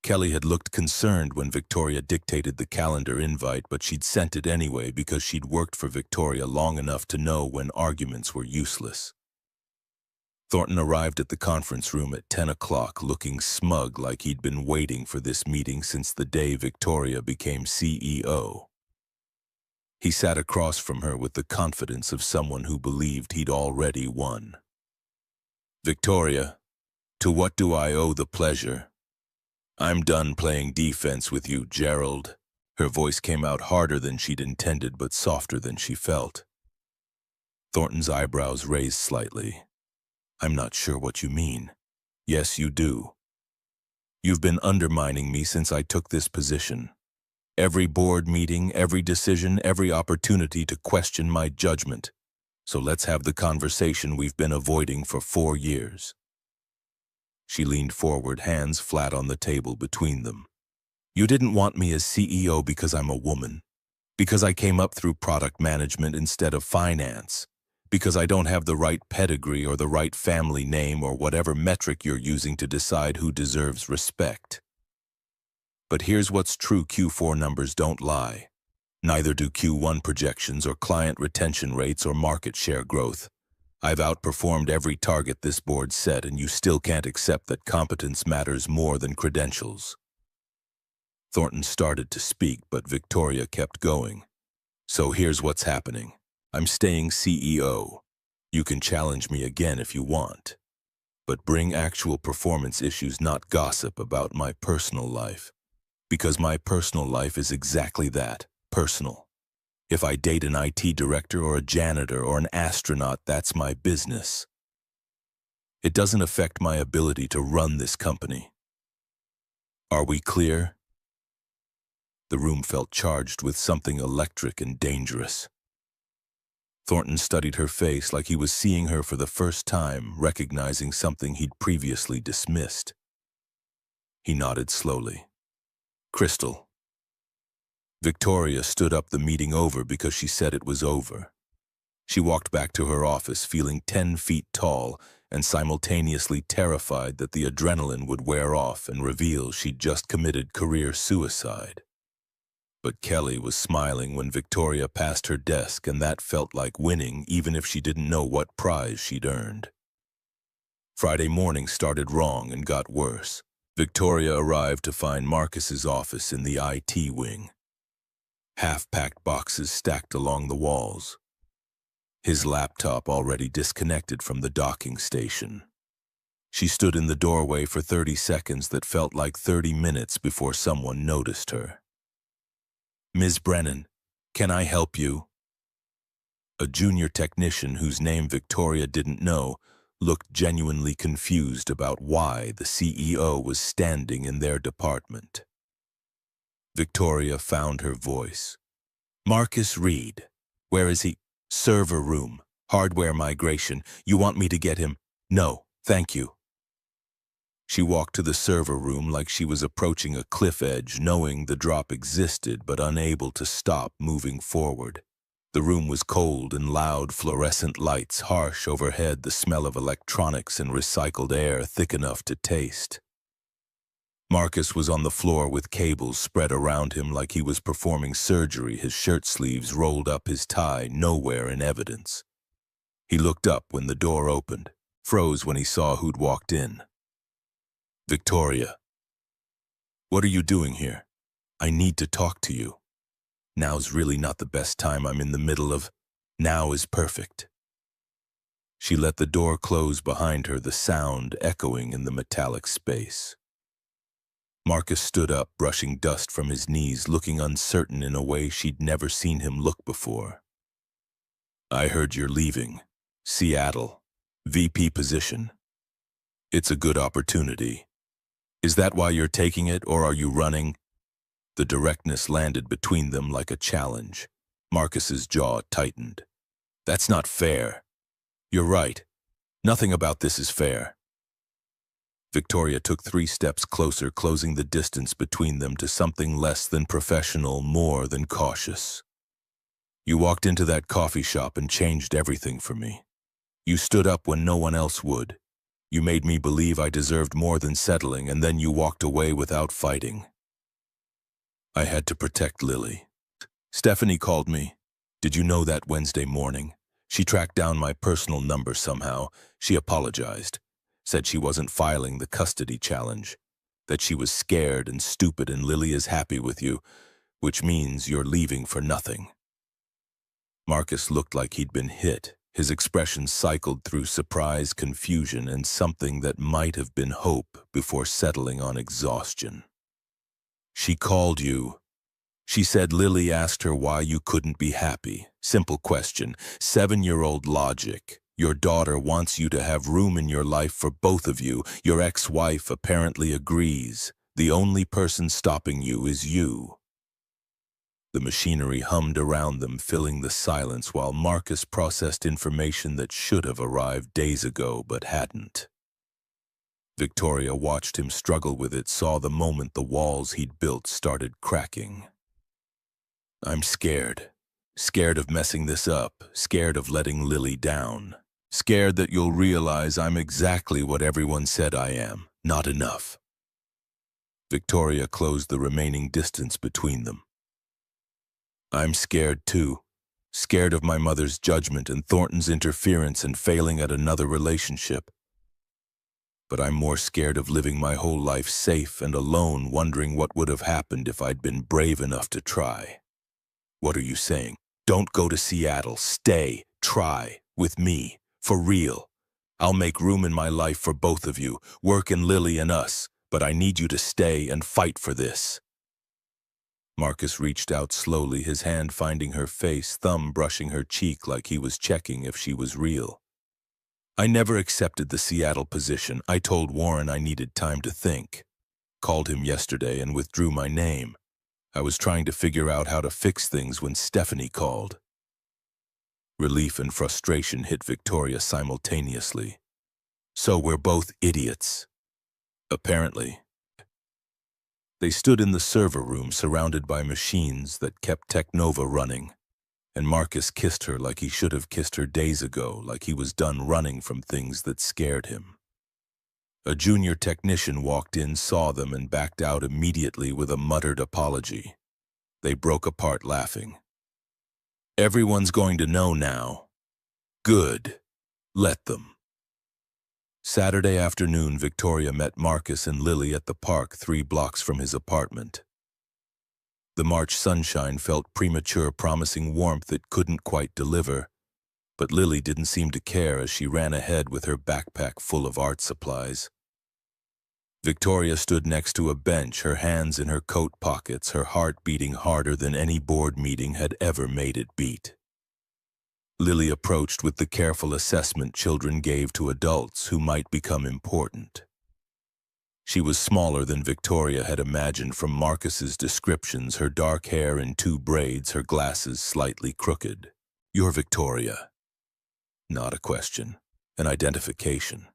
Kelly had looked concerned when Victoria dictated the calendar invite, but she'd sent it anyway because she'd worked for Victoria long enough to know when arguments were useless. Thornton arrived at the conference room at 10 o'clock, looking smug, like he'd been waiting for this meeting since the day Victoria became CEO. He sat across from her with the confidence of someone who believed he'd already won. Victoria, to what do I owe the pleasure? I'm done playing defense with you, Gerald. Her voice came out harder than she'd intended, but softer than she felt. Thornton's eyebrows raised slightly. I'm not sure what you mean. Yes, you do. You've been undermining me since I took this position. Every board meeting, every decision, every opportunity to question my judgment. So let's have the conversation we've been avoiding for 4 years. She leaned forward, hands flat on the table between them. You didn't want me as CEO because I'm a woman. Because I came up through product management instead of finance. Because I don't have the right pedigree or the right family name or whatever metric you're using to decide who deserves respect. But here's what's true: Q4 numbers don't lie. Neither do Q1 projections or client retention rates or market share growth. I've outperformed every target this board set, and you still can't accept that competence matters more than credentials. Thornton started to speak, but Victoria kept going. So here's what's happening. I'm staying CEO. You can challenge me again if you want, but bring actual performance issues, not gossip about my personal life. Because my personal life is exactly that, personal. If I date an IT director or a janitor or an astronaut, that's my business. It doesn't affect my ability to run this company. Are we clear? The room felt charged with something electric and dangerous. Thornton studied her face like he was seeing her for the first time, recognizing something he'd previously dismissed. He nodded slowly. Crystal. Victoria stood up, the meeting over because she said it was over. She walked back to her office feeling 10 feet tall and simultaneously terrified that the adrenaline would wear off and reveal she'd just committed career suicide. But Kelly was smiling when Victoria passed her desk, and that felt like winning even if she didn't know what prize she'd earned. Friday morning started wrong and got worse. Victoria arrived to find Marcus's office in the IT wing. Half-packed boxes stacked along the walls. His laptop already disconnected from the docking station. She stood in the doorway for 30 seconds that felt like 30 minutes before someone noticed her. Ms. Brennan, can I help you? A junior technician whose name Victoria didn't know looked genuinely confused about why the CEO was standing in their department. Victoria found her voice. Marcus Reed. Where is he? Server room. Hardware migration. You want me to get him? No, thank you. She walked to the server room like she was approaching a cliff edge, knowing the drop existed but unable to stop moving forward. The room was cold and loud, fluorescent lights harsh overhead, the smell of electronics and recycled air thick enough to taste. Marcus was on the floor with cables spread around him like he was performing surgery, his shirt sleeves rolled up, his tie nowhere in evidence. He looked up when the door opened, froze when he saw who'd walked in. Victoria. What are you doing here? I need to talk to you. Now's really not the best time. I'm in the middle of... Now is perfect. She let the door close behind her, the sound echoing in the metallic space. Marcus stood up, brushing dust from his knees, looking uncertain in a way she'd never seen him look before. I heard you're leaving. Seattle. VP position. It's a good opportunity. Is that why you're taking it, or are you running? The directness landed between them like a challenge. Marcus's jaw tightened. That's not fair. You're right. Nothing about this is fair. Victoria took 3 steps closer, closing the distance between them to something less than professional, more than cautious. You walked into that coffee shop and changed everything for me. You stood up when no one else would. You made me believe I deserved more than settling, and then you walked away without fighting. I had to protect Lily. Stephanie called me. Did you know that Wednesday morning? She tracked down my personal number somehow. She apologized. Said she wasn't filing the custody challenge. That she was scared and stupid, and Lily is happy with you, which means you're leaving for nothing. Marcus looked like he'd been hit. His expression cycled through surprise, confusion, and something that might have been hope before settling on exhaustion. She called you. She said Lily asked her why you couldn't be happy. Simple question. 7-year-old logic. Your daughter wants you to have room in your life for both of you. Your ex-wife apparently agrees. The only person stopping you is you. The machinery hummed around them, filling the silence while Marcus processed information that should have arrived days ago but hadn't. Victoria watched him struggle with it, saw the moment the walls he'd built started cracking. I'm scared. Scared of messing this up. Scared of letting Lily down. Scared that you'll realize I'm exactly what everyone said I am. Not enough. Victoria closed the remaining distance between them. I'm scared too. Scared of my mother's judgment and Thornton's interference and failing at another relationship. But I'm more scared of living my whole life safe and alone, wondering what would have happened if I'd been brave enough to try. What are you saying? Don't go to Seattle. Stay. Try. With me. For real. I'll make room in my life for both of you, Work and Lily and us, but I need you to stay and fight for this. Marcus reached out slowly, his hand finding her face, thumb brushing her cheek like he was checking if she was real. I never accepted the Seattle position. I told Warren I needed time to think. Called him yesterday and withdrew my name. I was trying to figure out how to fix things when Stephanie called. Relief and frustration hit Victoria simultaneously. So we're both idiots. Apparently. They stood in the server room surrounded by machines that kept Technova running, and Marcus kissed her like he should have kissed her days ago, like he was done running from things that scared him. A junior technician walked in, saw them, and backed out immediately with a muttered apology. They broke apart laughing. Everyone's going to know now. Good. Let them. Saturday afternoon, Victoria met Marcus and Lily at the park 3 blocks from his apartment. The March sunshine felt premature, promising warmth it couldn't quite deliver, but Lily didn't seem to care as she ran ahead with her backpack full of art supplies. Victoria stood next to a bench, her hands in her coat pockets, her heart beating harder than any board meeting had ever made it beat. Lily approached with the careful assessment children gave to adults who might become important. She was smaller than Victoria had imagined from Marcus's descriptions, her dark hair in 2 braids, her glasses slightly crooked. You're Victoria. Not a question, an identification.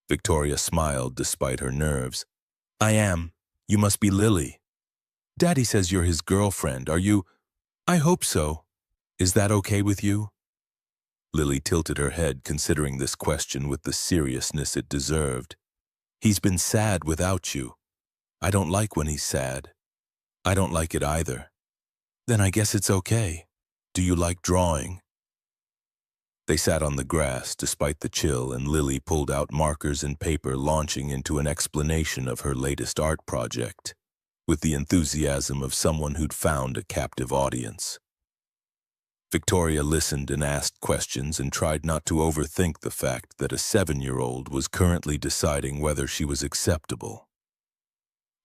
Victoria smiled despite her nerves. I am. You must be Lily. Daddy says you're his girlfriend. Are you? I hope so. Is that okay with you? Lily tilted her head, considering this question with the seriousness it deserved. He's been sad without you. I don't like when he's sad. I don't like it either. Then I guess it's okay. Do you like drawing? They sat on the grass despite the chill, and Lily pulled out markers and paper, launching into an explanation of her latest art project, with the enthusiasm of someone who'd found a captive audience. Victoria listened and asked questions and tried not to overthink the fact that a 7-year-old was currently deciding whether she was acceptable.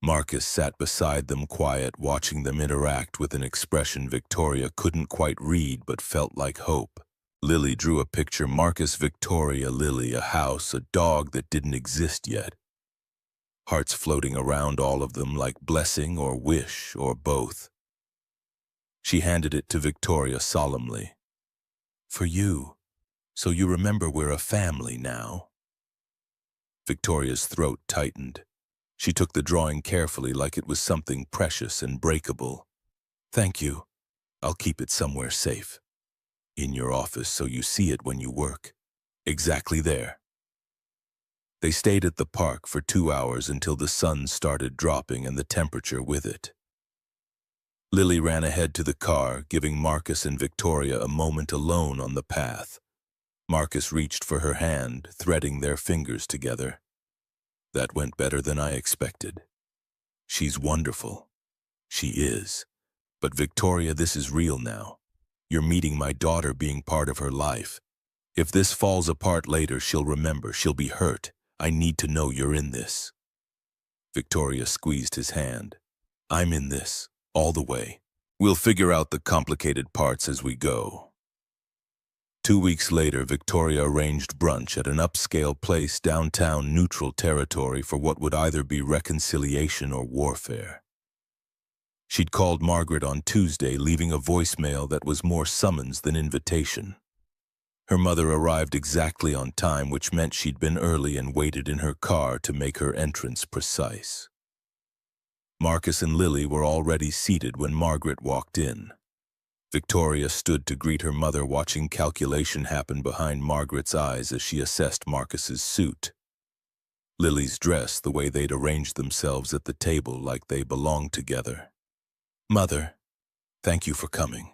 Marcus sat beside them, quiet, watching them interact with an expression Victoria couldn't quite read but felt like hope. Lily drew a picture: Marcus, Victoria, Lily, a house, a dog that didn't exist yet. Hearts floating around all of them like blessing or wish or both. She handed it to Victoria solemnly. For you, so you remember we're a family now. Victoria's throat tightened. She took the drawing carefully like it was something precious and breakable. Thank you. I'll keep it somewhere safe. In your office so you see it when you work. Exactly there. They stayed at the park for 2 hours until the sun started dropping and the temperature with it. Lily ran ahead to the car, giving Marcus and Victoria a moment alone on the path. Marcus reached for her hand, threading their fingers together. That went better than I expected. She's wonderful. She is. But Victoria, this is real now. You're meeting my daughter, being part of her life. If this falls apart later, she'll remember, she'll be hurt. I need to know you're in this. Victoria squeezed his hand. I'm in this. All the way. We'll figure out the complicated parts as we go. 2 weeks later, Victoria arranged brunch at an upscale place downtown Neutral Territory for what would either be reconciliation or warfare. She'd called Margaret on Tuesday, leaving a voicemail that was more summons than invitation. Her mother arrived exactly on time, which meant she'd been early and waited in her car to make her entrance precise. Marcus and Lily were already seated when Margaret walked in. Victoria stood to greet her mother, watching calculation happen behind Margaret's eyes as she assessed Marcus's suit. Lily's dress, the way they'd arranged themselves at the table like they belonged together. Mother, thank you for coming.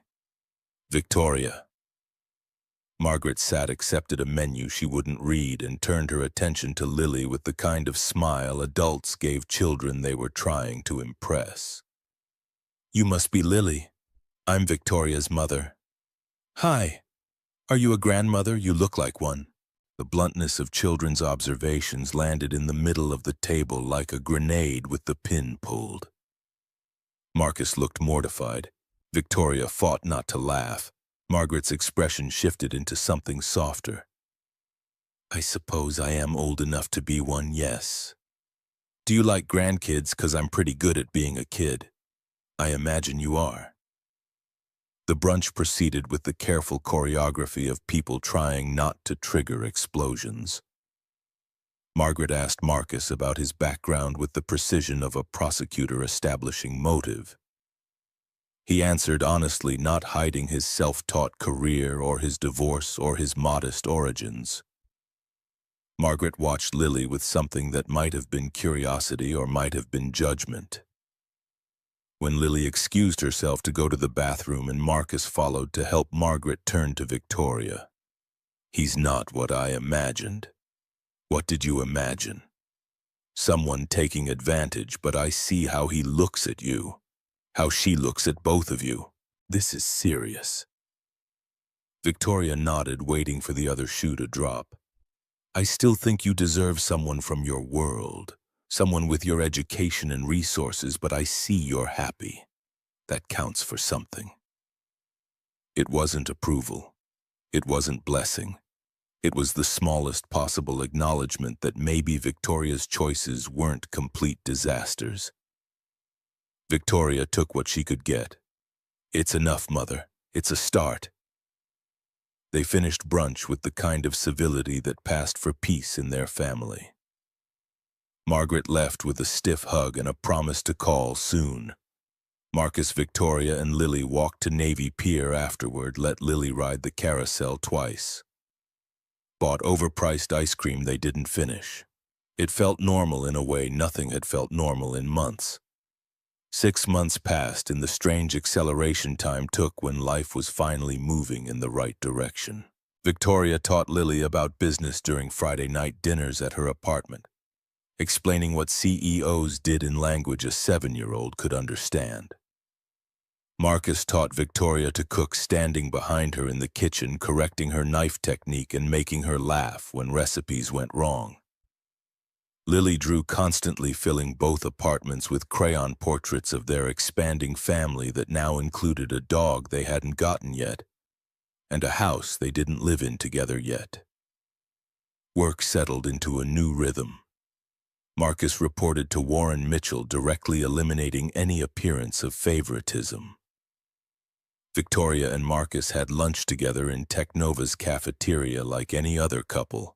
Victoria. Margaret sat, accepted a menu she wouldn't read, and turned her attention to Lily with the kind of smile adults gave children they were trying to impress. You must be Lily. I'm Victoria's mother. Hi, are you a grandmother? You look like one. The bluntness of children's observations landed in the middle of the table like a grenade with the pin pulled. Marcus looked mortified. Victoria fought not to laugh. Margaret's expression shifted into something softer. I suppose I am old enough to be one, yes. Do you like grandkids? 'Cause I'm pretty good at being a kid. I imagine you are. The brunch proceeded with the careful choreography of people trying not to trigger explosions. Margaret asked Marcus about his background with the precision of a prosecutor establishing motive. He answered honestly, not hiding his self-taught career or his divorce or his modest origins. Margaret watched Lily with something that might have been curiosity or might have been judgment. When Lily excused herself to go to the bathroom and Marcus followed to help, Margaret turned to Victoria. He's not what I imagined. What did you imagine? Someone taking advantage, but I see how he looks at you. How she looks at both of you. This is serious. Victoria nodded, waiting for the other shoe to drop. I still think you deserve someone from your world. Someone with your education and resources, but I see you're happy. That counts for something. It wasn't approval. It wasn't blessing. It was the smallest possible acknowledgement that maybe Victoria's choices weren't complete disasters. Victoria took what she could get. It's enough, Mother. It's a start. They finished brunch with the kind of civility that passed for peace in their family. Margaret left with a stiff hug and a promise to call soon. Marcus, Victoria, and Lily walked to Navy Pier afterward, let Lily ride the carousel twice. Bought overpriced ice cream they didn't finish. It felt normal in a way nothing had felt normal in months. 6 months passed and the strange acceleration time took when life was finally moving in the right direction. Victoria taught Lily about business during Friday night dinners at her apartment, explaining what CEOs did in language a 7-year-old could understand. Marcus taught Victoria to cook, standing behind her in the kitchen, correcting her knife technique and making her laugh when recipes went wrong. Lily drew, constantly filling both apartments with crayon portraits of their expanding family that now included a dog they hadn't gotten yet, and a house they didn't live in together yet. Work settled into a new rhythm. Marcus reported to Warren Mitchell, directly eliminating any appearance of favoritism. Victoria and Marcus had lunch together in Technova's cafeteria like any other couple,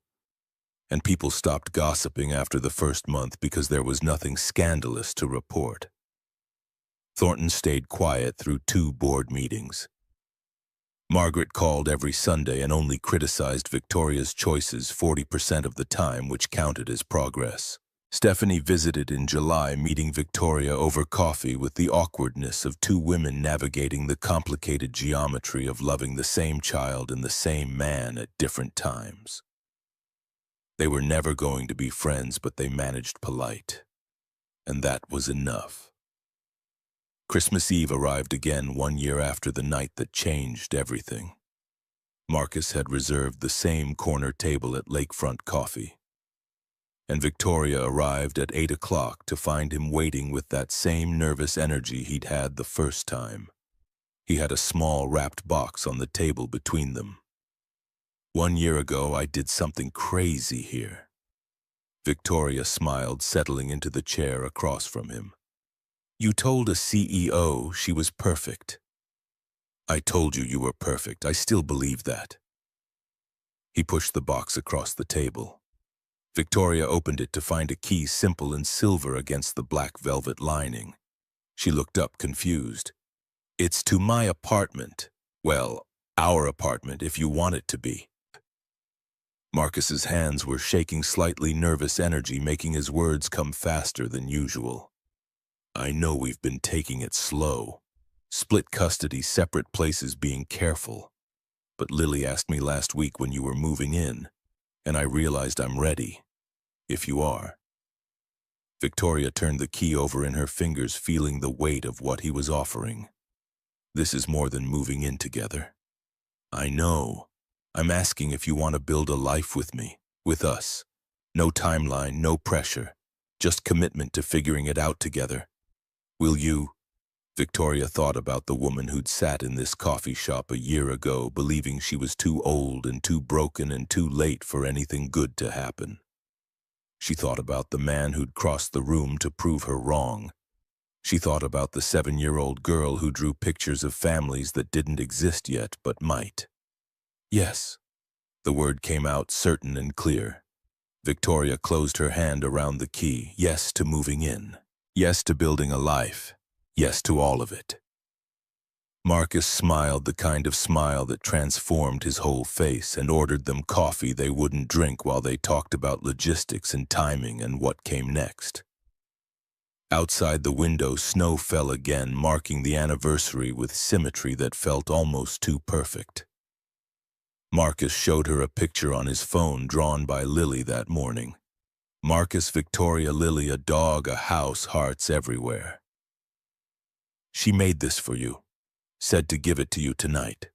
and people stopped gossiping after the first month because there was nothing scandalous to report. Thornton stayed quiet through 2 board meetings. Margaret called every Sunday and only criticized Victoria's choices 40% of the time, which counted as progress. Stephanie visited in July, meeting Victoria over coffee with the awkwardness of 2 women navigating the complicated geometry of loving the same child and the same man at different times. They were never going to be friends, but they managed polite. And that was enough. Christmas Eve arrived again 1 year after the night that changed everything. Marcus had reserved the same corner table at Lakefront Coffee, and Victoria arrived at 8 o'clock to find him waiting with that same nervous energy he'd had the first time. He had a small wrapped box on the table between them. 1 year ago, I did something crazy here. Victoria smiled, settling into the chair across from him. You told a CEO she was perfect. I told you you were perfect. I still believe that. He pushed the box across the table. Victoria opened it to find a key, simple and silver against the black velvet lining. She looked up, confused. It's to my apartment. Well, our apartment, if you want it to be. Marcus's hands were shaking, slightly nervous energy making his words come faster than usual. I know we've been taking it slow. Split custody, separate places, being careful. But Lily asked me last week when you were moving in, and I realized I'm ready, if you are. Victoria turned the key over in her fingers, feeling the weight of what he was offering. This is more than moving in together. I know. I'm asking if you want to build a life with me, with us. No timeline, no pressure. Just commitment to figuring it out together. Will you? Victoria thought about the woman who'd sat in this coffee shop a year ago, believing she was too old and too broken and too late for anything good to happen. She thought about the man who'd crossed the room to prove her wrong. She thought about the 7-year-old girl who drew pictures of families that didn't exist yet but might. Yes. The word came out certain and clear. Victoria closed her hand around the key. Yes to moving in. Yes to building a life. Yes to all of it. Marcus smiled the kind of smile that transformed his whole face and ordered them coffee they wouldn't drink while they talked about logistics and timing and what came next. Outside the window, snow fell again, marking the anniversary with symmetry that felt almost too perfect. Marcus showed her a picture on his phone drawn by Lily that morning. Marcus, Victoria, Lily, a dog, a house, hearts everywhere. She made this for you, said to give it to you tonight.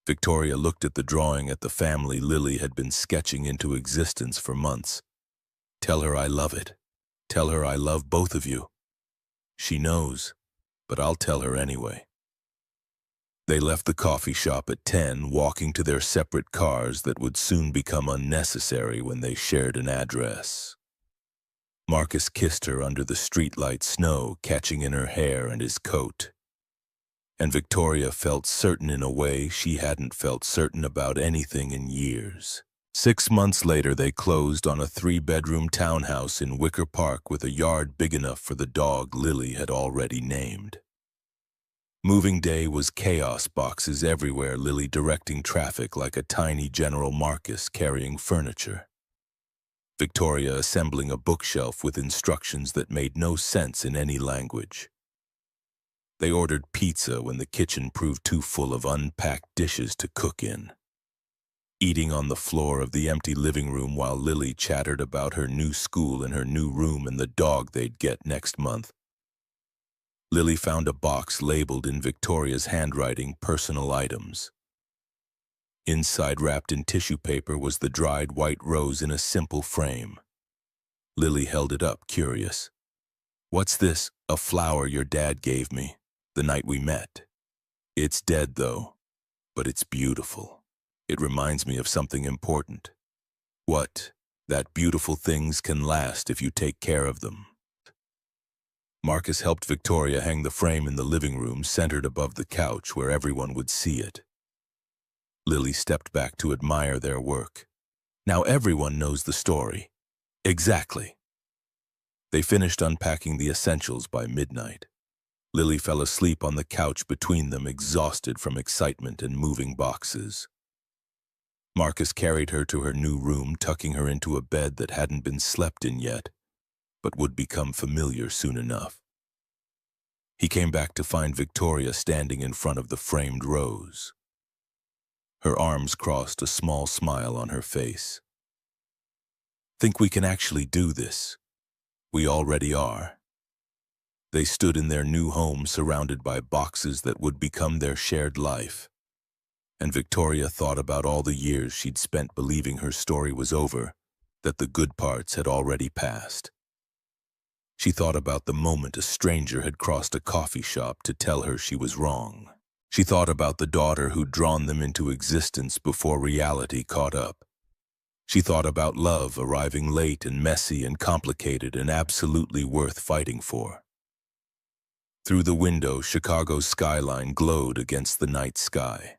Victoria looked at the drawing at the family Lily had been sketching into existence for months. Tell her I love it. Tell her I love both of you. She knows, but I'll tell her anyway. They left the coffee shop at 10, walking to their separate cars that would soon become unnecessary when they shared an address. Marcus kissed her under the streetlight snow, catching in her hair and his coat. And Victoria felt certain in a way she hadn't felt certain about anything in years. 6 months later, they closed on a 3-bedroom townhouse in Wicker Park with a yard big enough for the dog Lily had already named. Moving day was chaos, boxes everywhere, Lily directing traffic like a tiny General Marcus carrying furniture. Victoria assembling a bookshelf with instructions that made no sense in any language. They ordered pizza when the kitchen proved too full of unpacked dishes to cook in. Eating on the floor of the empty living room while Lily chattered about her new school and her new room and the dog they'd get next month. Lily found a box labeled in Victoria's handwriting, personal items. Inside, wrapped in tissue paper, was the dried white rose in a simple frame. Lily held it up, curious. What's this? A flower your dad gave me, the night we met. It's dead, though, but it's beautiful. It reminds me of something important. What? That beautiful things can last if you take care of them. Marcus helped Victoria hang the frame in the living room, centered above the couch where everyone would see it. Lily stepped back to admire their work. Now everyone knows the story. Exactly. They finished unpacking the essentials by midnight. Lily fell asleep on the couch between them, exhausted from excitement and moving boxes. Marcus carried her to her new room, tucking her into a bed that hadn't been slept in yet, but would become familiar soon enough. He came back to find Victoria standing in front of the framed rose. Her arms crossed, a small smile on her face. Think we can actually do this? We already are. They stood in their new home, surrounded by boxes that would become their shared life. And Victoria thought about all the years she'd spent believing her story was over, that the good parts had already passed. She thought about the moment a stranger had crossed a coffee shop to tell her she was wrong. She thought about the daughter who'd drawn them into existence before reality caught up. She thought about love arriving late and messy and complicated and absolutely worth fighting for. Through the window, Chicago's skyline glowed against the night sky.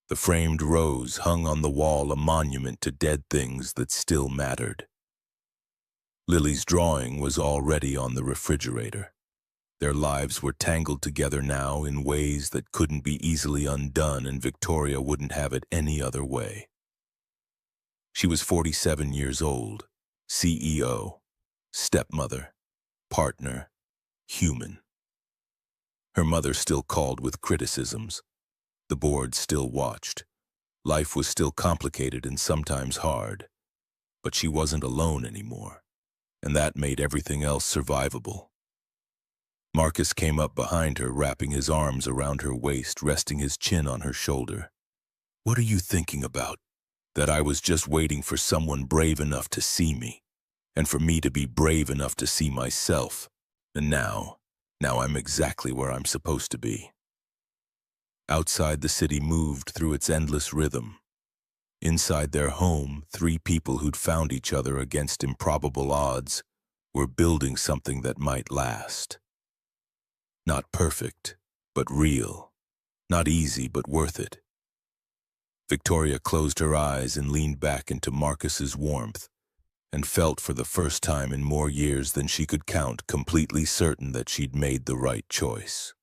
The framed rose hung on the wall, a monument to dead things that still mattered. Lily's drawing was already on the refrigerator. Their lives were tangled together now in ways that couldn't be easily undone, and Victoria wouldn't have it any other way. She was 47 years old, CEO, stepmother, partner, human. Her mother still called with criticisms. The board still watched. Life was still complicated and sometimes hard. But she wasn't alone anymore, and that made everything else survivable. Marcus came up behind her, wrapping his arms around her waist, resting his chin on her shoulder. "What are you thinking about? That I was just waiting for someone brave enough to see me, and for me to be brave enough to see myself. And now I'm exactly where I'm supposed to be." Outside, the city moved through its endless rhythm. Inside their home, three people who'd found each other against improbable odds were building something that might last. Not perfect, but real. Not easy, but worth it. Victoria closed her eyes and leaned back into Marcus's warmth, and felt for the first time in more years than she could count completely certain that she'd made the right choice.